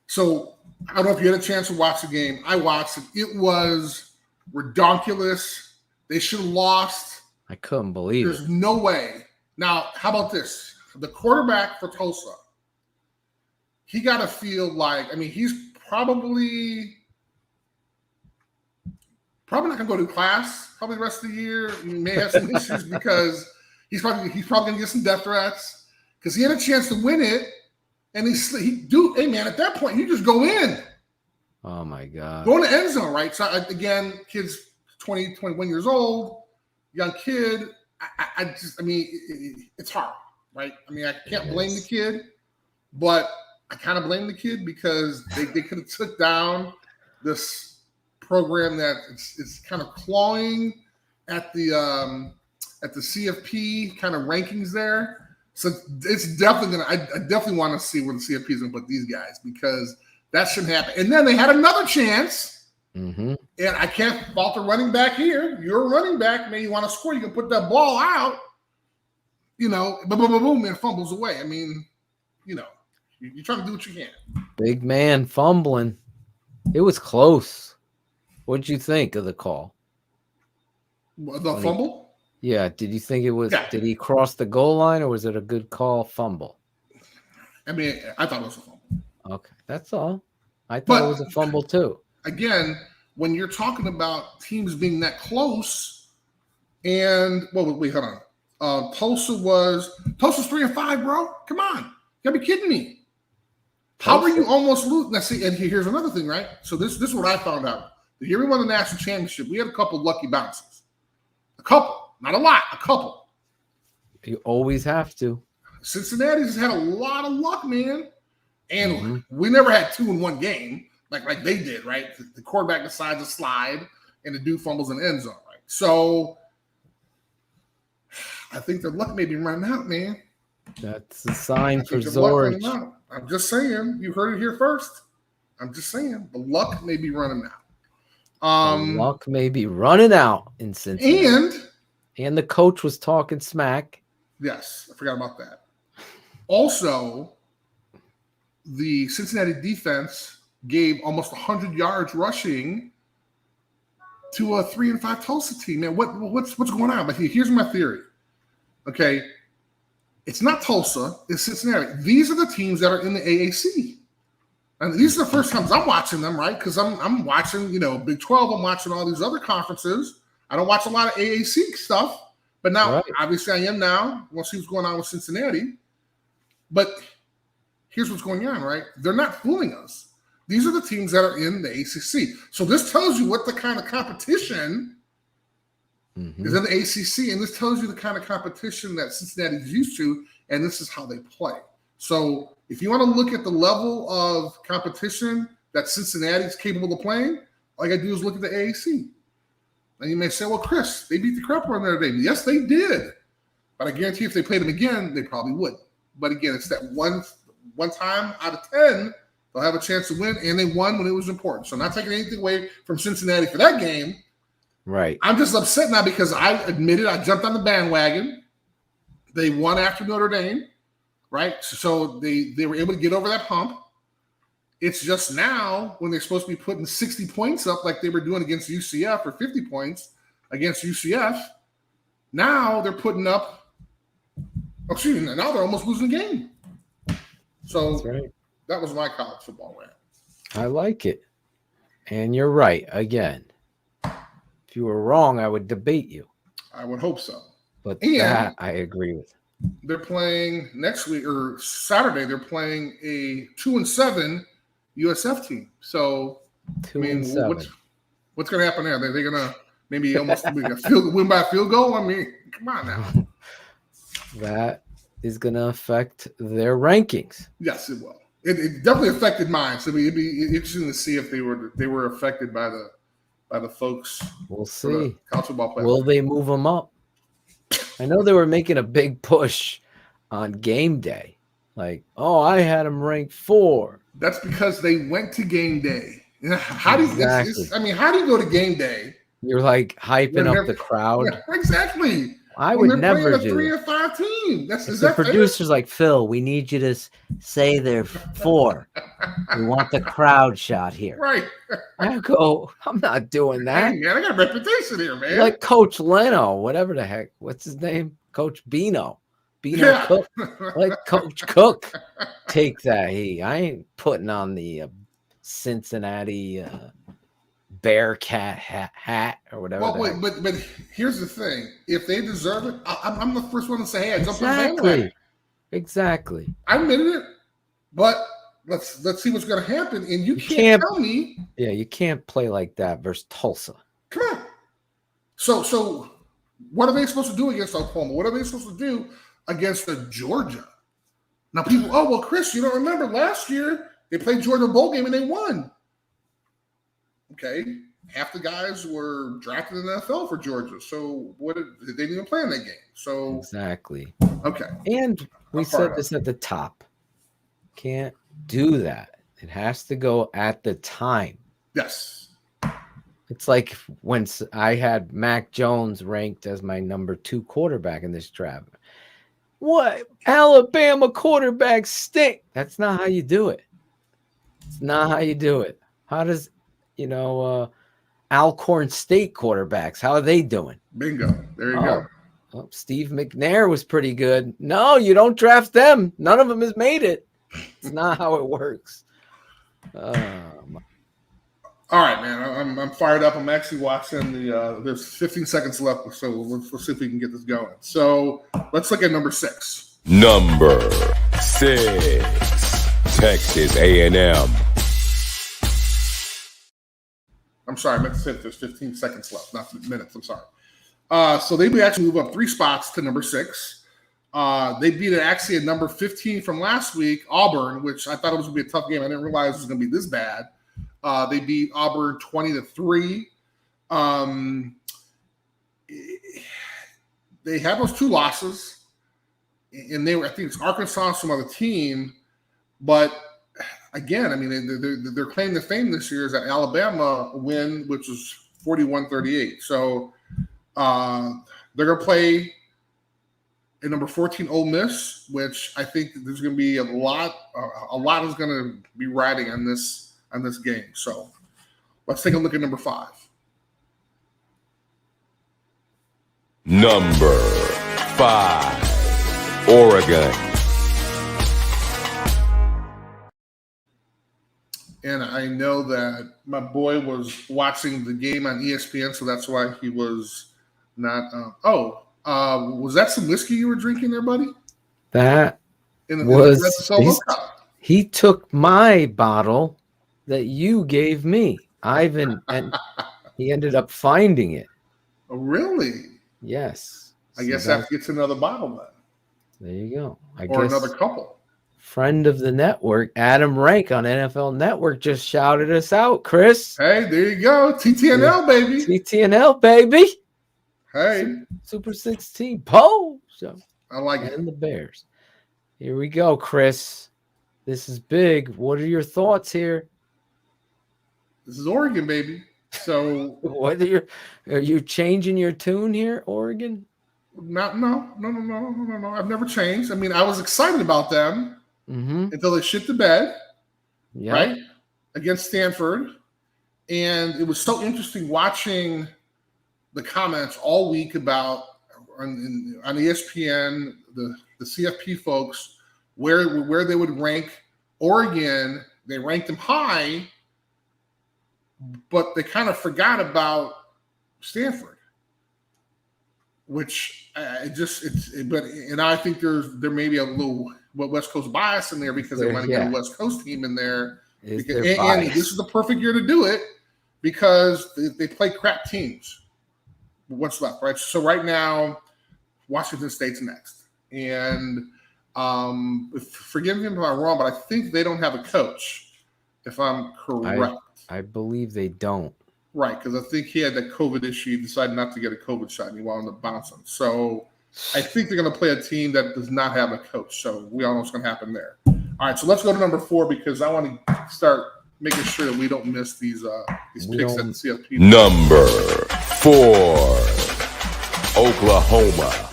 So I don't know if you had a chance to watch the game. I watched it. It was redonkulous. They should have lost. I couldn't believe There's it. no way. Now, how about this? The quarterback for Tulsa, he got to feel like, I mean, he's probably not going to go to class probably the rest of the year. He may have some issues because he's probably going to get some death threats because he had a chance to win it. And hey man, at that point, you just go in. Oh my God. Go in the end zone, right? So again, kid's 20, 21 years old, young kid. It's hard, right? I mean, I can't blame the kid, but I kind of blame the kid because they could have took down this program that is kind of clawing at the CFP kind of rankings there. So it's definitely I definitely want to see where the CFP is going to put these guys because that shouldn't happen. And then they had another chance, and I can't fault the running back here. You're a running back, man. You want to score, you can put that ball out, boom, boom, boom, boom, and fumbles away. I mean, you're trying to do what you can. Big man fumbling. It was close. What'd you think of the call? The fumble? Yeah. Did you think it was? Yeah. Did he cross the goal line, or was it a good call fumble? I mean, I thought it was a fumble. Okay, that's all. I thought it was a fumble too. Again, when you're talking about teams being that close, and wait, hold on. Tulsa's 3-5, bro. Come on, you gotta be kidding me. How are you almost losing? Now, see, and here's another thing, right? So this is what I found out. The year we won the national championship, we had a couple of lucky bounces. A couple. Not a lot, a couple. You always have to. Cincinnati's had a lot of luck, man. And we never had 2 in one game like they did, right? The quarterback decides to slide and the dude fumbles in the end zone, right? So I think their luck may be running out, man. That's a sign for Zorich. I'm just saying. You heard it here first. I'm just saying. The luck may be running out. Luck may be running out in Cincinnati. And the coach was talking smack. Yes, I forgot about that. Also, the Cincinnati defense gave almost 100 yards rushing to a 3-5 Tulsa team. Man, what's going on? But here's my theory. Okay, it's not Tulsa, it's Cincinnati. These are the teams that are in the AAC. And these are the first times I'm watching them, right? Because I'm watching, Big 12, I'm watching all these other conferences. I don't watch a lot of AAC stuff, but now obviously I am now. We'll see what's going on with Cincinnati. But here's what's going on, right? They're not fooling us. These are the teams that are in the ACC. So this tells you what the kind of competition is in the ACC, and this tells you the kind of competition that Cincinnati is used to, and this is how they play. So if you want to look at the level of competition that Cincinnati is capable of playing, all you got to do is look at the AAC. And you may say, well, Chris, they beat the crap out of them today. Yes, they did. But I guarantee if they played them again, they probably would. But again, it's that one time out of 10, they'll have a chance to win, and they won when it was important. So I'm not taking anything away from Cincinnati for that game. Right. I'm just upset now because I admitted I jumped on the bandwagon. They won after Notre Dame, right? So they were able to get over that hump. It's just now when they're supposed to be putting 60 points up like they were doing against UCF or 50 points against UCF. Now they're putting up – now they're almost losing the game. So that was my college football rant. I like it. And you're right. Again, If you were wrong, I would debate you. I would hope so. But And that I agree with. they're playing next week or Saturday. They're playing a 2-7 USF team. So 2-7. What's going to happen there? They're going to maybe almost win by a field goal. I mean, come on now. That is going to affect their rankings. Yes, it will. It definitely affected mine. So it'd be interesting to see if they were affected by the folks. We'll see. College football players. Will they move them up? I know they were making a big push on game day. Like, oh, I had them ranked 4. That's because they went to game day. How do you? Exactly. How do you go to game day? You're like hyping up the crowd. Exactly. I would never do 3 it. or 5 team. That's If the producer's like, Phil, we need you to say they're 4. We want the crowd shot here. Right. I go, I'm not doing that. Hey, man, I got a reputation here, man. Like Coach Leno, whatever the heck. What's his name? Coach Bino. Cook. Like Coach Cook. Take that heat. I ain't putting on the Cincinnati Bearcat hat or whatever. Well, but here's the thing: if they deserve it, I'm the first one to say, "Hey, I jumped on the bandwagon." Exactly. I admitted it, but let's see what's going to happen. And you can't tell me. Yeah, you can't play like that versus Tulsa. Come on. So what are they supposed to do against Oklahoma? What are they supposed to do against the Georgia? Now, people, oh well, Chris, you don't remember last year they played Georgia bowl game and they won. Okay, half the guys were drafted in the NFL for Georgia, so they didn't even play in that game. So exactly. Okay, and we said this at the top. Can't do that. It has to go at the time. Yes. It's like when I had Mac Jones ranked as my number 2 quarterback in this draft. What? Alabama quarterbacks stink. That's not how you do it. It's not how you do it. How does Alcorn State quarterbacks, how are they doing? Bingo. There you go. Well, Steve McNair was pretty good. No, you don't draft them. None of them has made it. It's not how it works. All right, man. I'm fired up. I'm actually watching there's 15 seconds left, so let's see if we can get this going. So let's look at number 6. Number 6, Texas A&M. I'm sorry, I meant to say there's 15 seconds left, not minutes. I'm sorry. So they actually move up 3 spots to number 6. They beat actually at number 15 from last week, Auburn, which I thought it was going to be a tough game. I didn't realize it was going to be this bad. They beat Auburn 20-3. They had those 2 losses, and I think it's Arkansas, some other team, but again, I mean, their claim to fame this year is that Alabama win, which was 41-38. So they're going to play in number 14 Ole Miss, which I think there's going to be a lot is going to be riding on this game. So let's take a look at number 5. Number 5, Oregon. And I know that my boy was watching the game on ESPN, so that's why he was not. Was that some whiskey you were drinking there, buddy? That he took my bottle that you gave me, Ivan, and he ended up finding it. Oh, really? Yes. I guess that gets another bottle then. There you go. I or guess another couple. Friend of the network, Adam Rank on NFL Network, just shouted us out, Chris. Hey, there you go. TTNL, baby. TTNL, baby. Hey. Super 16. Poe. So, I like it. And the Bears. Here we go, Chris. This is big. What are your thoughts here? This is Oregon, baby. So are you changing your tune here, Oregon? No. I've never changed. I mean, I was excited about them until they shit the bed, right? Against Stanford. And it was so interesting watching the comments all week about on ESPN, the CFP folks, where they would rank Oregon. They ranked them high, but they kind of forgot about Stanford, which and I think there may be a little West Coast bias in there because they want to get a West Coast team in there. And this is the perfect year to do it because they play crap teams. What's left, right? So right now, Washington State's next, and forgive me if I'm wrong, but I think they don't have a coach. If I'm correct, I believe they don't. Right, because I think he had that COVID issue. He decided not to get a COVID shot, and he wound up bouncing. So I think they're going to play a team that does not have a coach. So we all know what's going to happen there. All right, so let's go to number 4 because I want to start making sure that we don't miss these picks at the CFP. Number 4, Oklahoma.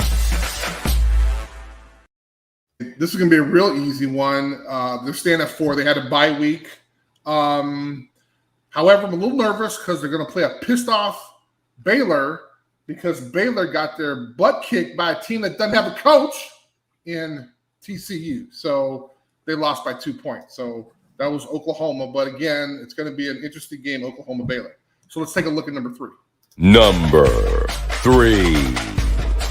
This is going to be a real easy one. They're staying at 4. They had a bye week. However, I'm a little nervous because they're going to play a pissed-off Baylor because Baylor got their butt kicked by a team that doesn't have a coach in TCU. So they lost by 2 points. So that was Oklahoma. But, again, it's going to be an interesting game, Oklahoma-Baylor. So let's take a look at number 3. Number 3,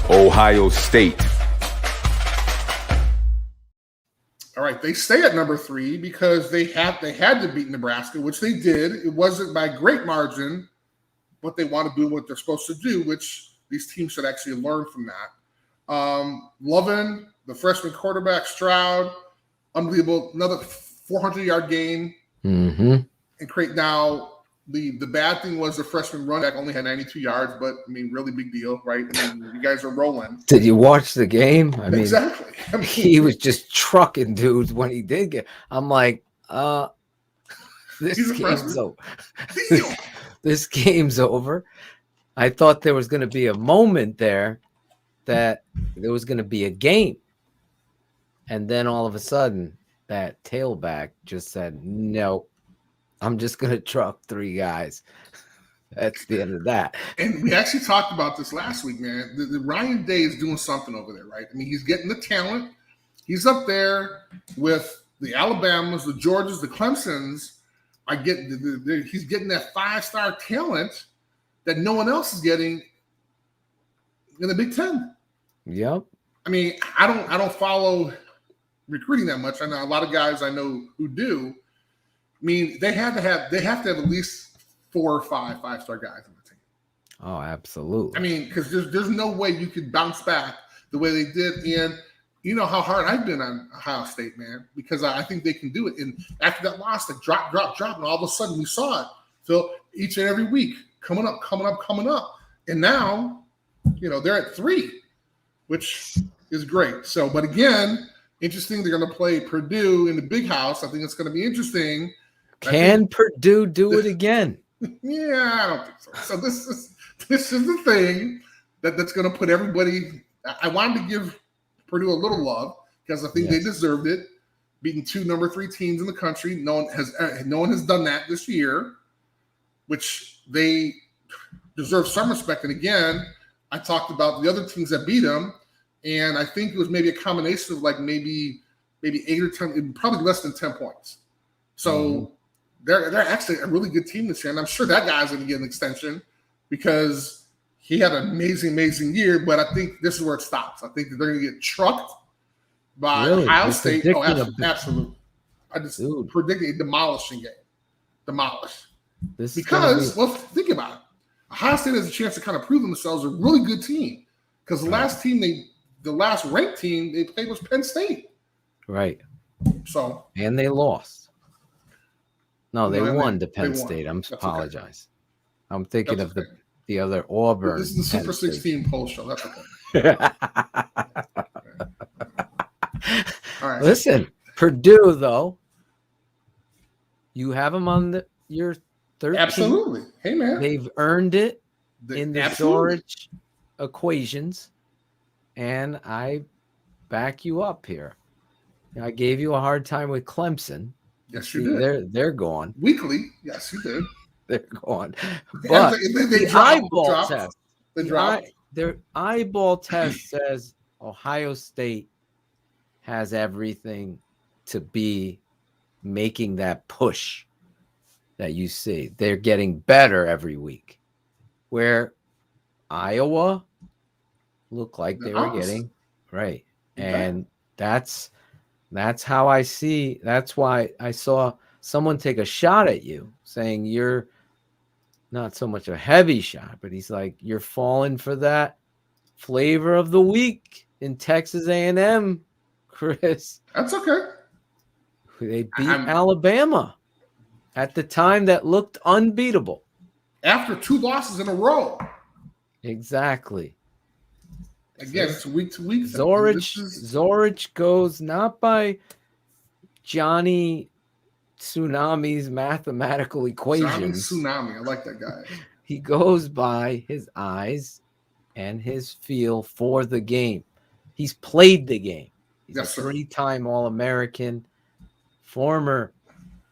Ohio State. All right, they stay at number 3 because they had to beat Nebraska, which they did. It wasn't by a great margin, but they want to do what they're supposed to do, which these teams should actually learn from that. Lovin, the freshman quarterback, Stroud, unbelievable, another 400-yard game. Mm-hmm. And create now. The bad thing was the freshman running back only had 92 yards, but I mean, really big deal, right? I mean, you guys are rolling. Did you watch the game? I mean, exactly. I mean, he was just trucking dudes when he did get. I'm like, this game's over. This game's over. I thought there was going to be a moment there that there was going to be a game, and then all of a sudden, that tailback just said no. I'm just going to truck 3 guys. That's the end of that. And we actually talked about this last week, man. The Ryan Day is doing something over there, right? I mean, he's getting the talent. He's up there with the Alabamas, the Georgias, the Clemsons. He's getting that 5-star talent that no one else is getting in the Big Ten. Yep. I mean, I don't follow recruiting that much. I know a lot of guys I know who do. I mean, they have to have at least 4 or 5 5-star guys on the team. Oh, absolutely. I mean, because there's no way you could bounce back the way they did. And you know how hard I've been on Ohio State, man, because I think they can do it. And after that loss, they drop, and all of a sudden we saw it. So each and every week, coming up. And now, they're at 3, which is great. So, but again, interesting. They're going to play Purdue in the Big House. I think it's going to be interesting. Can Purdue do it again? Yeah, I don't think so. So this is the thing that's going to put everybody. I wanted to give Purdue a little love because I think they deserved it, beating 2 number 3 teams in the country. No one has done that this year, which they deserve some respect. And again, I talked about the other teams that beat them, and I think it was maybe a combination of like maybe 8 or 10, probably less than 10 points. So they're actually a really good team this year, and I'm sure that guy's going to get an extension because he had an amazing year. But I think this is where it stops. I think that they're going to get trucked by Ohio State. Oh, absolutely. I just predicted a demolishing game. Demolished. Because think about it. Ohio State has a chance to kind of prove themselves a really good team because the last ranked team they played was Penn State. Right. So and they lost. No, they won to Penn State. Apologize. Okay. I'm thinking of the other Auburn. This is the Super 16 poll show. That's okay. All right. Listen, Purdue, though, you have them on your 13th. Absolutely. Hey, man. They've earned it in the Zorich equations, and I back you up here. I gave you a hard time with Clemson. Yes, you did. They're gone. Weekly. Yes, you did. They're gone. But the eyeball test. Their eyeball test says Ohio State has everything to be making that push that you see. They're getting better every week. Where Iowa looked like they were Opposite. getting right. Okay. And that's how I see. That's why I saw someone take a shot at you saying you're not so much a heavy shot, but he's like, you're falling for that flavor of the week in Texas A&M, Chris. That's okay. They beat Alabama at the time that looked unbeatable. After 2 losses in a row. Exactly. Again, it's week to week. Zorich goes not by Johnny Tsunami's mathematical equations. Johnny Tsunami. I like that guy. He goes by his eyes and his feel for the game. He's played the game. He's a 3-time All-American, former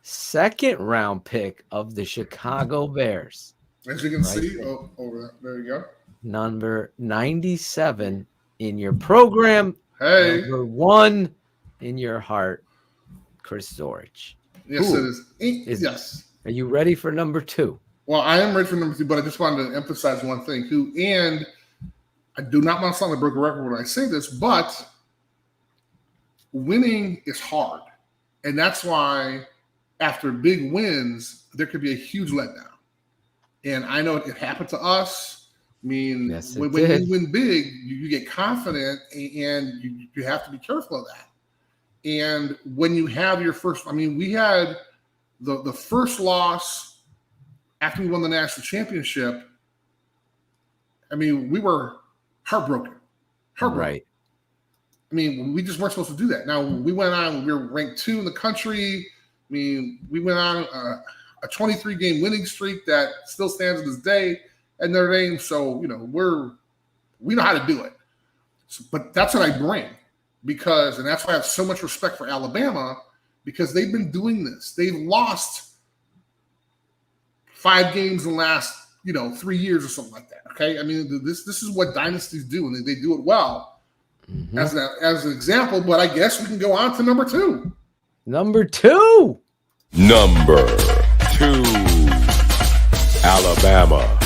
2nd-round pick of the Chicago Bears. As you can see, over there you go. Number 97 in your program. Hey. Number 1 in your heart, Chris Zorich. Yes, it is. Yes. Are you ready for number 2? Well, I am ready for number 2, but I just wanted to emphasize one thing. And I do not want to sound like a broken record when I say this, but winning is hard. And that's why after big wins, there could be a huge letdown. And I know it happened to us. I mean, when you win big, you get confident, and you have to be careful of that. And when you have your first, I mean, we had the first loss after we won the national championship. I mean, we were heartbroken. Right. I mean, we just weren't supposed to do that. Now, we went on, we were ranked 2 in the country. I mean, we went on a 23-game winning streak that still stands to this day at Notre Dame. So, you know, we know how to do it. So, but that's what I bring and that's why I have so much respect for Alabama, because they've been doing this. They've lost 5 games in the last, 3 years or something like that. Okay. I mean, this is what dynasties do, and they do it well as an example, but I guess we can go on to number 2. Number 2. Number 2, Alabama.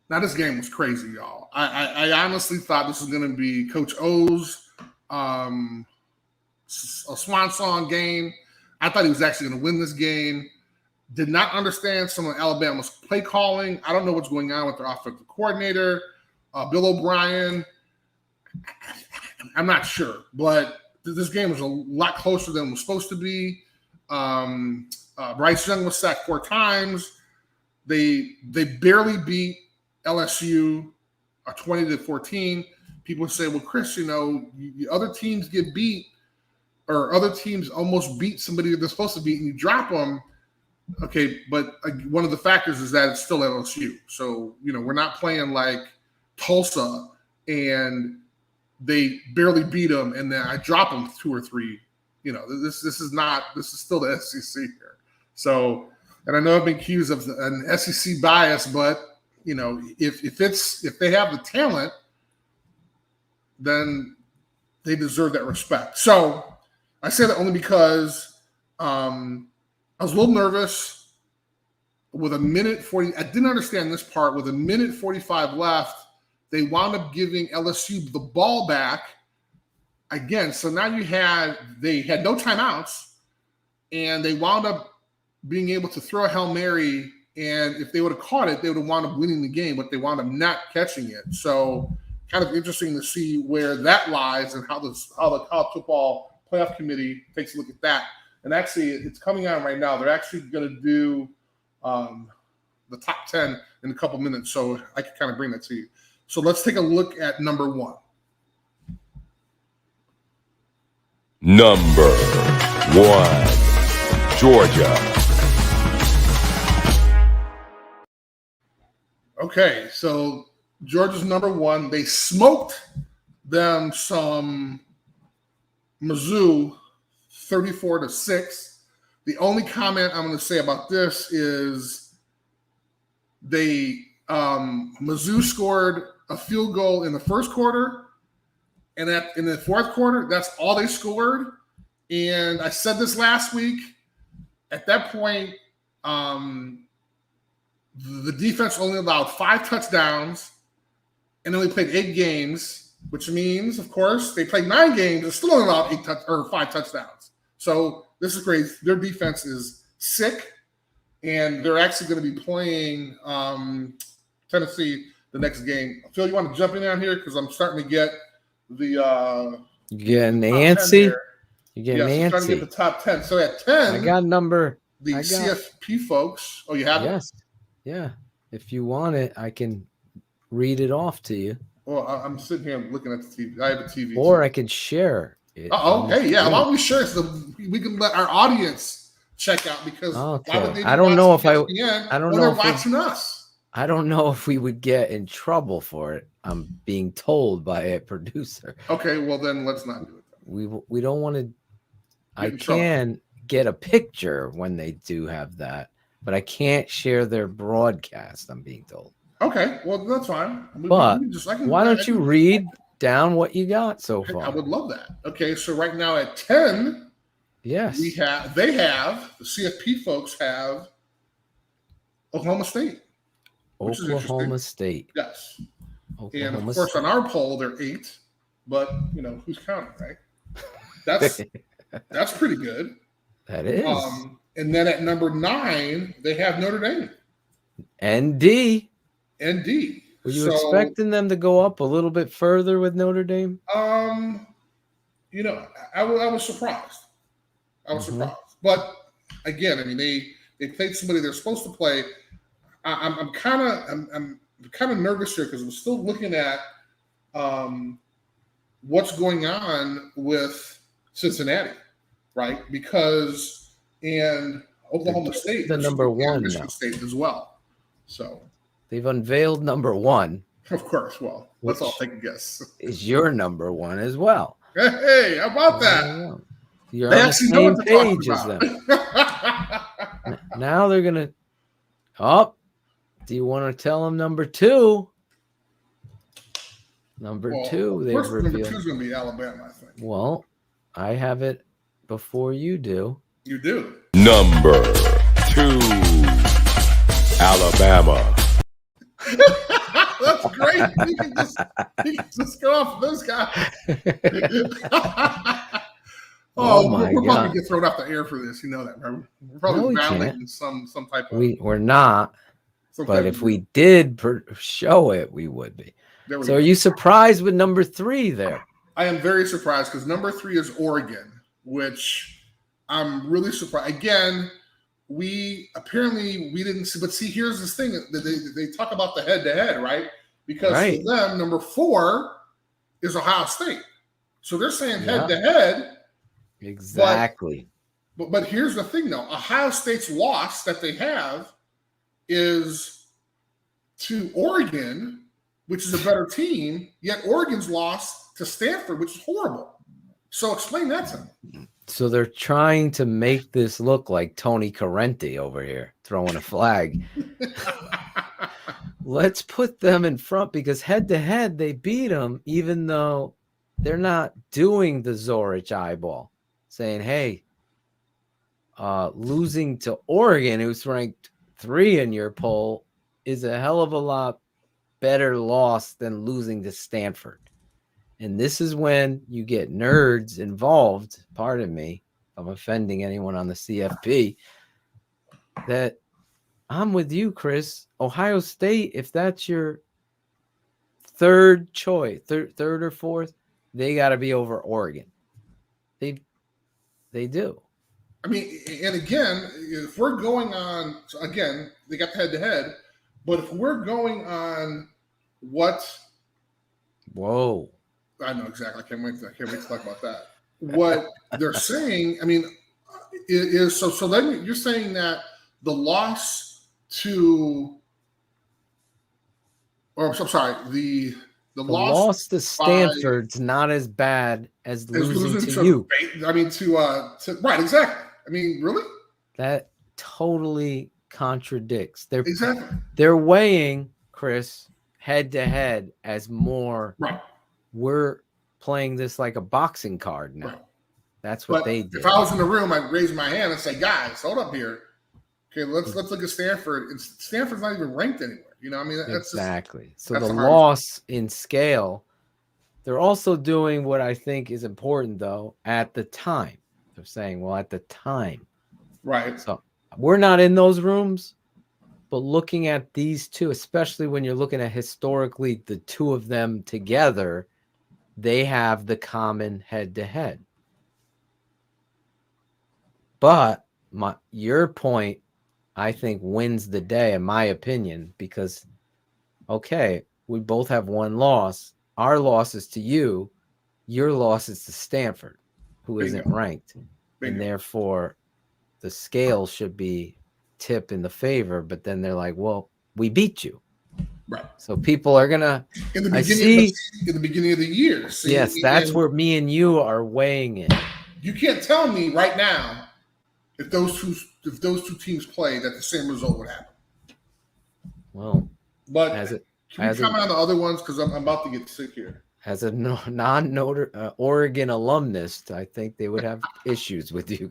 Now, this game was crazy, y'all. I honestly thought this was going to be Coach O's a swan song game. I thought he was actually going to win this game. Did not understand some of Alabama's play calling. I don't know what's going on with their offensive coordinator, Bill O'Brien. I'm not sure, but this game was a lot closer than it was supposed to be. Bryce Young was sacked 4 times. They barely beat LSU 20-14. People say, well, Chris, other teams get beat, or other teams almost beat somebody they're supposed to beat, and you drop them. Okay, but one of the factors is that it's still LSU. So, we're not playing like Tulsa and they barely beat them and then I drop them 2 or 3. This is still the SEC here. So, and I know I've been accused of an SEC bias, but if they have the talent, then they deserve that respect. So I say that only because I was a little nervous with a minute 40. I didn't understand this part. With a minute 45 left, they wound up giving LSU the ball back again. So now they had no timeouts, and they wound up being able to throw a Hail Mary. And if they would have caught it, they would have wound up winning the game, but they wound up not catching it. So kind of interesting to see where that lies and how the college football playoff committee takes a look at that. And actually, it's coming on right now. They're actually going to do the top 10 in a couple minutes, so I can kind of bring that to you. So let's take a look at number 1. Number 1, Georgia. Okay, so Georgia's number 1. They smoked them some Mizzou 34-6. The only comment I'm going to say about this is Mizzou scored a field goal in the first quarter, and in the fourth quarter, that's all they scored. And I said this last week. At that point, The defense only allowed 5 touchdowns and only played 8 games, which means, of course, they played 9 games and still only allowed 5 touchdowns. So this is great. Their defense is sick, and they're actually going to be playing Tennessee the next game. Phil, you want to jump in on here? Because I'm starting to get the You getting antsy? You getting I'm trying to antsy? get the top 10. So at 10, I got number. the I got- CFP folks. Oh, you have it? Yes. Yeah. If you want it, I can read it off to you, Well, I'm sitting here looking at the TV. I have a TV. or I can share it. on the Hey, yeah. screen. Why don't we share so we can let our audience check out? Because why would Okay. they be I don't know if watching ESPN I don't when know they're if we- watching us. I don't know if we would get in trouble for it. I'm being told by a producer. Okay, well then let's not do it. We don't want to. I in trouble. can get a picture when they do have that, but I can't share their broadcast. I'm being told. Okay, well that's fine. But why don't you read down what you got so I far? would love that. Okay, so right now at 10, Yes. the CFP folks have Oklahoma State. which is Oklahoma interesting. State. Yes. And Oklahoma of course, State. on our poll, they're 8, but who's counting, right? That's pretty good. That is. And then at number 9, they have Notre Dame, ND. ND. Were you expecting them to go up a little bit further with Notre Dame? I was surprised. Surprised, but again, I mean, they played somebody they're supposed to play. I'm kind of nervous here because I'm still looking at what's going on with Cincinnati, right? Because and Oklahoma State, the number one Michigan now. State as well. So They've unveiled number 1. of course, well, let's all Which- take a guess. Is your number 1 as well? Hey, how about that? You're They on the actually know same what they're talking page as them. about. Now they're gonna. Oh, do you want to tell them number 2? Number Well, 2, of they've course, number 2 revealed. is going to be Alabama, I think. Well, I have it before you do. You do. Number 2, Alabama. That's great. You can just go off of those guys. Oh my we're God. probably get thrown off the air for this. You know that, right? We're probably No, we violating can't. some type of. We're not, some but type if of- we did show it, we would be. there we So go. are you surprised with number 3 there? I am very surprised because number 3 is Oregon, which I'm really surprised. Again, we didn't see, but see, here's this thing that they talk about the head-to-head, right? Because Right. for them, number 4 is Ohio State. So they're saying Yeah. head-to-head. Exactly. But here's the thing, though. Ohio State's loss that they have is to Oregon, which is a better team, yet Oregon's loss to Stanford, which is horrible. So explain that to me. So they're trying to make this look like Tony Corrente over here throwing a flag. Let's put them in front because head to head they beat them, even though they're not doing the Zorich eyeball, saying, "Hey, losing to Oregon, who's ranked 3 in your poll, is a hell of a lot better loss than losing to Stanford." And this is when you get nerds involved. Pardon me if I'm offending anyone on the CFP. That I'm with you, Chris. Ohio State, if that's your third choice, third or fourth, they got to be over Oregon. They do. I mean, and again, if we're going on, so again, they got the head-to-head, but if we're going on what Whoa. I know exactly. I can't wait to talk about that. What they're saying, I mean, is so then you're saying that the loss to, or I'm sorry, the The loss loss to Stanford's not as bad as is losing to you. I mean, to right, exactly. I mean, really, That totally contradicts. exactly, They're weighing, Chris, head to head as more. right. We're playing this like a boxing card now. Right. That's what But they did. if I was in the room, I'd raise my hand and say, "Guys, hold up here. Okay, let's look at Stanford. Stanford's not even ranked anywhere. You know, I mean, that's Exactly. So that's the the hardest loss in scale, they're also doing what I think is important, though, at the time. They're saying, well, at the time. right. So we're not in those rooms, but looking at these two, especially when you're looking at historically the two of them together, they have the common head-to-head. But your point, I think, wins the day, in my opinion, because, okay, we both have one loss. Our loss is to you. Your loss is to Stanford, who Bingo. isn't ranked. Bingo. And therefore, the scale should be tipped in the favor. But then they're like, well, we beat you. Right. So people are going to, In the I beginning, see. in the beginning of the year. See, Yes, that's and where me and you are weighing in. you can't tell me right now if those two teams play that the same result would happen. Well, But can we comment on the other ones? Because I'm about to get sick here. As a non-Notre Oregon alumnus, I think they would have issues with you.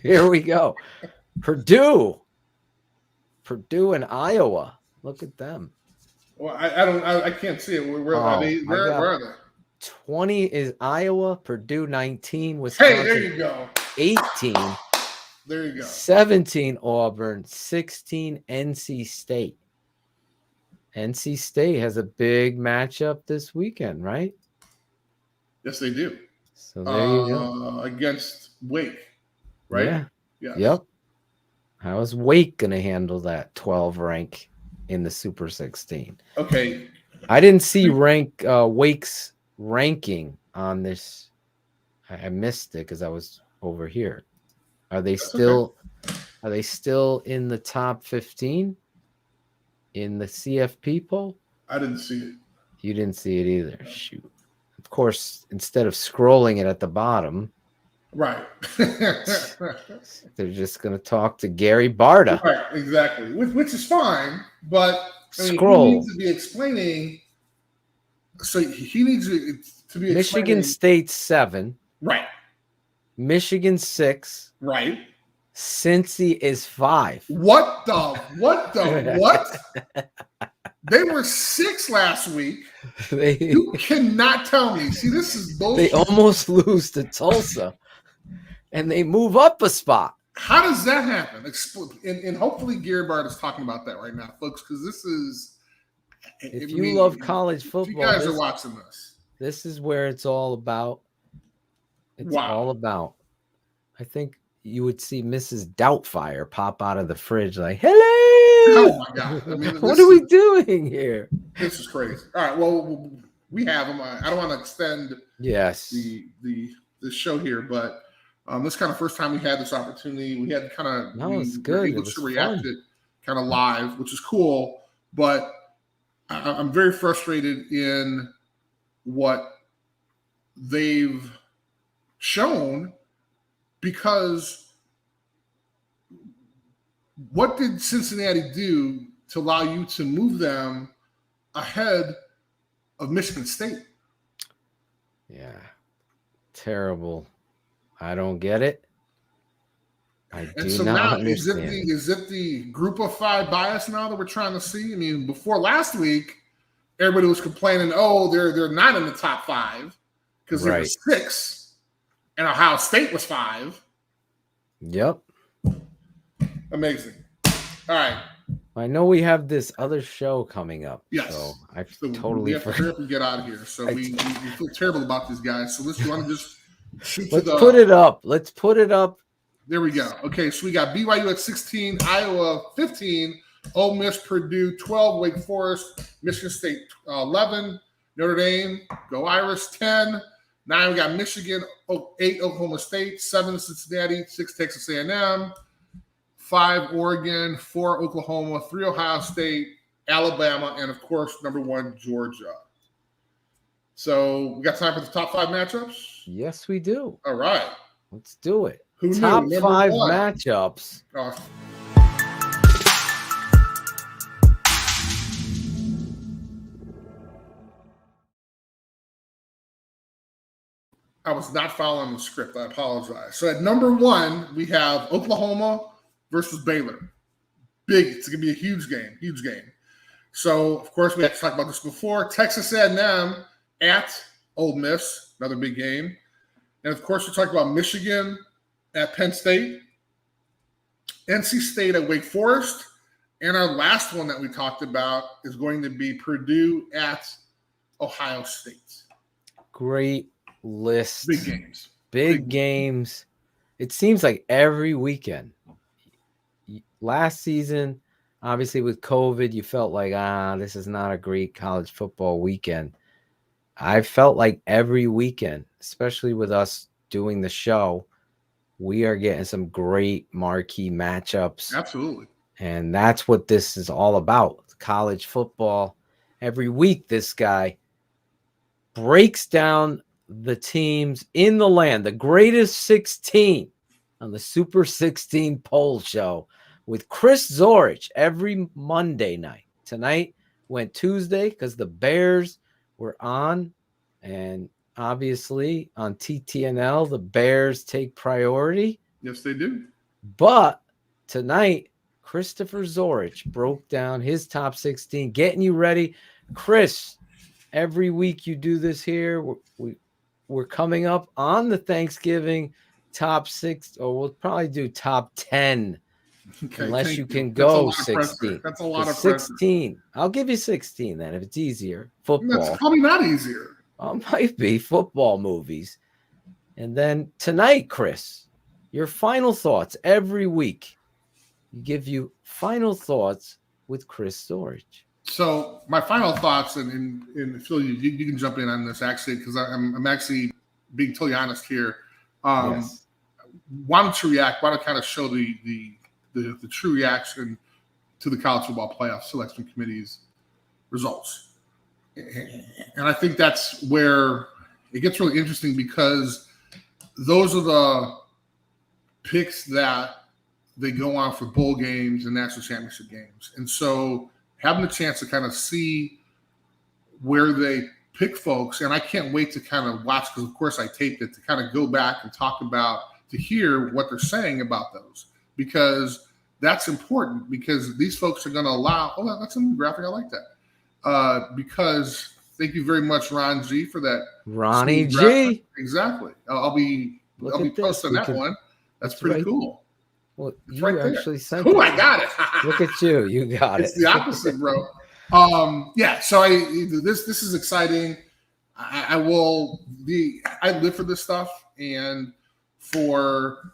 Here we go. Purdue and Iowa. Look at them. Well, I can't see it. Where are they? Where are they? 20 is Iowa, Purdue 19, Wisconsin. Hey, there you go. 18. There you go. 17 Auburn, 16 NC State. NC State has a big matchup this weekend, right? Yes, they do. So there you go. Against Wake, right? Yeah. Yes. Yep. How is Wake going to handle that 12 rank in the Super 16? Okay. I didn't see Wake's ranking on this. I missed it because I was over here. Are they still in the top 15 in the CFP poll? I didn't see it. You didn't see it either. Shoot. Of course, instead of scrolling it at the bottom, right. they're just going to talk to Gary Barta. Right, exactly. Which is fine, but Scroll. he needs to be explaining. So he needs to be Michigan State 7. Right. Michigan 6. Right. Cincy is 5. What? They were 6 last week. You cannot tell me. See, this is bullshit. They almost lose to Tulsa, and they move up a spot. How does that happen? And hopefully Gary Bart is talking about that right now, folks, because this is. If you love college football, you guys are watching this. This is where it's all about. It's all about. I think you would see Mrs. Doubtfire pop out of the fridge like, hello. Oh, my God. I mean, what are we doing here? This is crazy. All right. Well, we have them. I don't want to extend the show here, but this kind of first time we had this opportunity. We had kind of no, it's good. Able to react to it kind of live, which is cool. But I'm very frustrated in what they've shown, because what did Cincinnati do to allow you to move them ahead of Michigan State? Yeah. Terrible. I don't get it. I do not understand. Is it the group of 5 bias now that we're trying to see? I mean, before last week, everybody was complaining, oh, they're not in the top 5 because they were 6 and Ohio State was 5. Yep. Amazing. All right. I know we have this other show coming up. Yes. So I totally forgot. We have to get out of here. So we feel terrible about these guys. So let's want to just put it up. Let's put it up. There we go. Okay, so we got BYU at 16, Iowa 15, Ole Miss, Purdue 12, Wake Forest, Michigan State 11, Notre Dame, go Irish 10, 9 we got Michigan, 8 Oklahoma State, 7 Cincinnati, 6 Texas A&M, 5 Oregon, 4 Oklahoma, 3 Ohio State, Alabama, and of course number 1 Georgia. So we got time for the top 5 matchups? Yes, we do. All right. Let's do it. Who knew? Top Number 5 1. matchups. I was not following the script. I apologize. So at number 1, we have Oklahoma versus Baylor. big. It's going to be a huge game, huge game. So, of course, we had to talk about this before. Texas A&M at Ole Miss, another big game. And, of course, we talked about Michigan at Penn State, NC State at Wake Forest, and our last one that we talked about is going to be Purdue at Ohio State. Great list. Big games. Big games. It seems like every weekend. Last season, obviously with COVID, you felt like, this is not a great college football weekend. I felt like every weekend, especially with us doing the show, we are getting some great marquee matchups. Absolutely. And that's what this is all about. College football. Every week, this guy breaks down the teams in the land, the greatest 16 on the Super 16 poll show with Chris Zorich every Monday night. Tonight went Tuesday because the Bears were on, and obviously on TTNL, the Bears take priority. Yes, they do. But tonight, Christopher Zorich broke down his top 16, getting you ready. Chris, every week you do this here. We're coming up on the Thanksgiving top 6, or we'll probably do top 10. Okay, unless you can go 16. That's a lot of 16. Pressure. I'll give you 16 then if it's easier. Football. That's probably not easier. Might be football movies. And then tonight, Chris, your final thoughts every week. You give you final thoughts with Chris Zorich. So my final thoughts, and Phil, you can jump in on this actually, because I'm actually being totally honest here. Yes. Wanted to kind of show the true reaction to the college football playoff selection committee's results. And I think that's where it gets really interesting, because those are the picks that they go on for bowl games and national championship games. And so having a chance to kind of see where they pick folks, and I can't wait to kind of watch, because of course I taped it, to kind of go back and talk about, to hear what they're saying about those, because that's important, because these folks are going to allow, that's a new graphic, I like that. Because thank you very much, Ron G, for that. Ronnie G. Exactly. I'll be posting that one. That's pretty cool. Well, it's you right actually sent it. it. Oh, I got it. Look at you. You got it's it. It's the opposite, bro. Yeah, so this is exciting. I live for this stuff, and for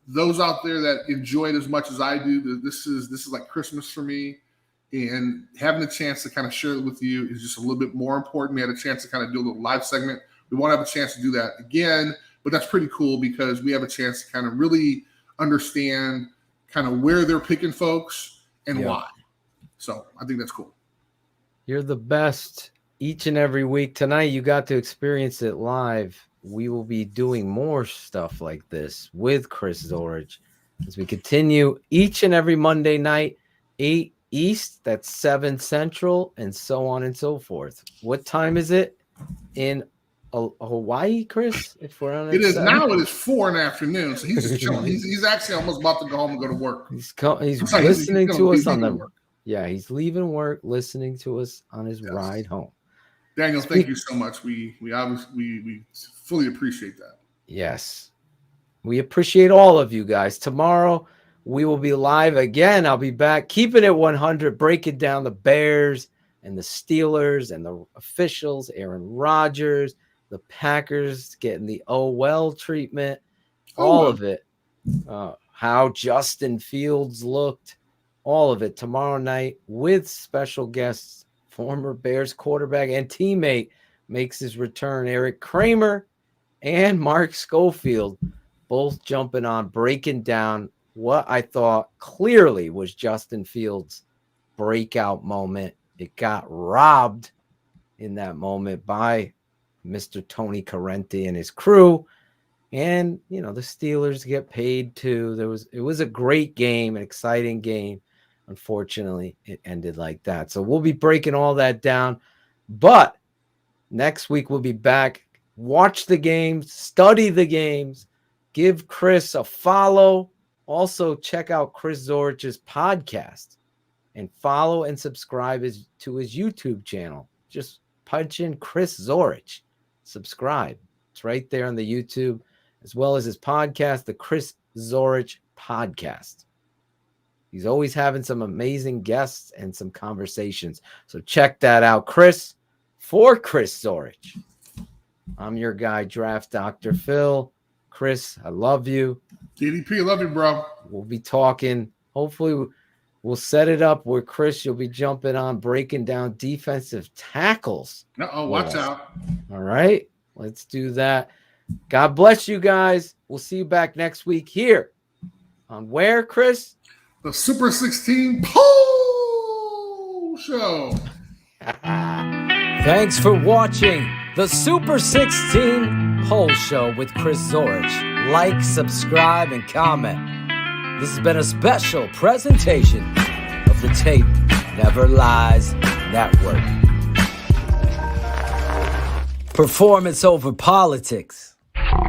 those out there that enjoy it as much as I do, this is like Christmas for me. And having a chance to kind of share it with you is just a little bit more important. We had a chance to kind of do a little live segment. We won't have a chance to do that again, but that's pretty cool, because we have a chance to kind of really understand kind of where they're picking folks and why. So I think that's cool. You're the best each and every week. Tonight, you got to experience it live. We will be doing more stuff like this with Chris Zorich as we continue each and every Monday night, 8 East, that's 7 Central, and so on and so forth. What time is it in Hawaii, Chris? If we're on it is 7? Now. It is 4 in the afternoon, so he's just chilling. He's actually almost about to go home and go to work. He's listening to us on the he's leaving work, listening to us on his ride home. Daniel, thank you so much. We fully appreciate that. Yes, we appreciate all of you guys. Tomorrow we will be live again. I'll be back, keeping it 100, breaking down the Bears and the Steelers and the officials, Aaron Rodgers, the Packers getting the treatment, all of it. How Justin Fields looked, all of it tomorrow night with special guests. Former Bears quarterback and teammate makes his return, Eric Kramer and Mark Schofield, both jumping on, breaking down what I thought clearly was Justin Fields' breakout moment. It got robbed in that moment by Mr. Tony Corrente and his crew. And, the Steelers get paid too. It was a great game, an exciting game. Unfortunately, it ended like that. So we'll be breaking all that down. But next week we'll be back. Watch the games, study the games, give Chris a follow Also, check out Chris Zorich's podcast and follow and subscribe to his YouTube channel. Just punch in Chris Zorich. Subscribe. It's right there on the YouTube, as well as his podcast, the Chris Zorich Podcast. He's always having some amazing guests and some conversations. So check that out. Chris, for Chris Zorich, I'm your guy, Draft Dr. Phil. Chris, I love you. DDP, love you, bro. We'll be talking. Hopefully, we'll set it up where, Chris, you'll be jumping on, breaking down defensive tackles. Uh-oh, watch out. All right, let's do that. God bless you guys. We'll see you back next week here on where, Chris? The Super 16 Poll Show. Thanks for watching the Super 16 Poll Show with Chris Zorich. Like, subscribe, and comment. This has been a special presentation of the Tape Never Lies Network. Performance over politics.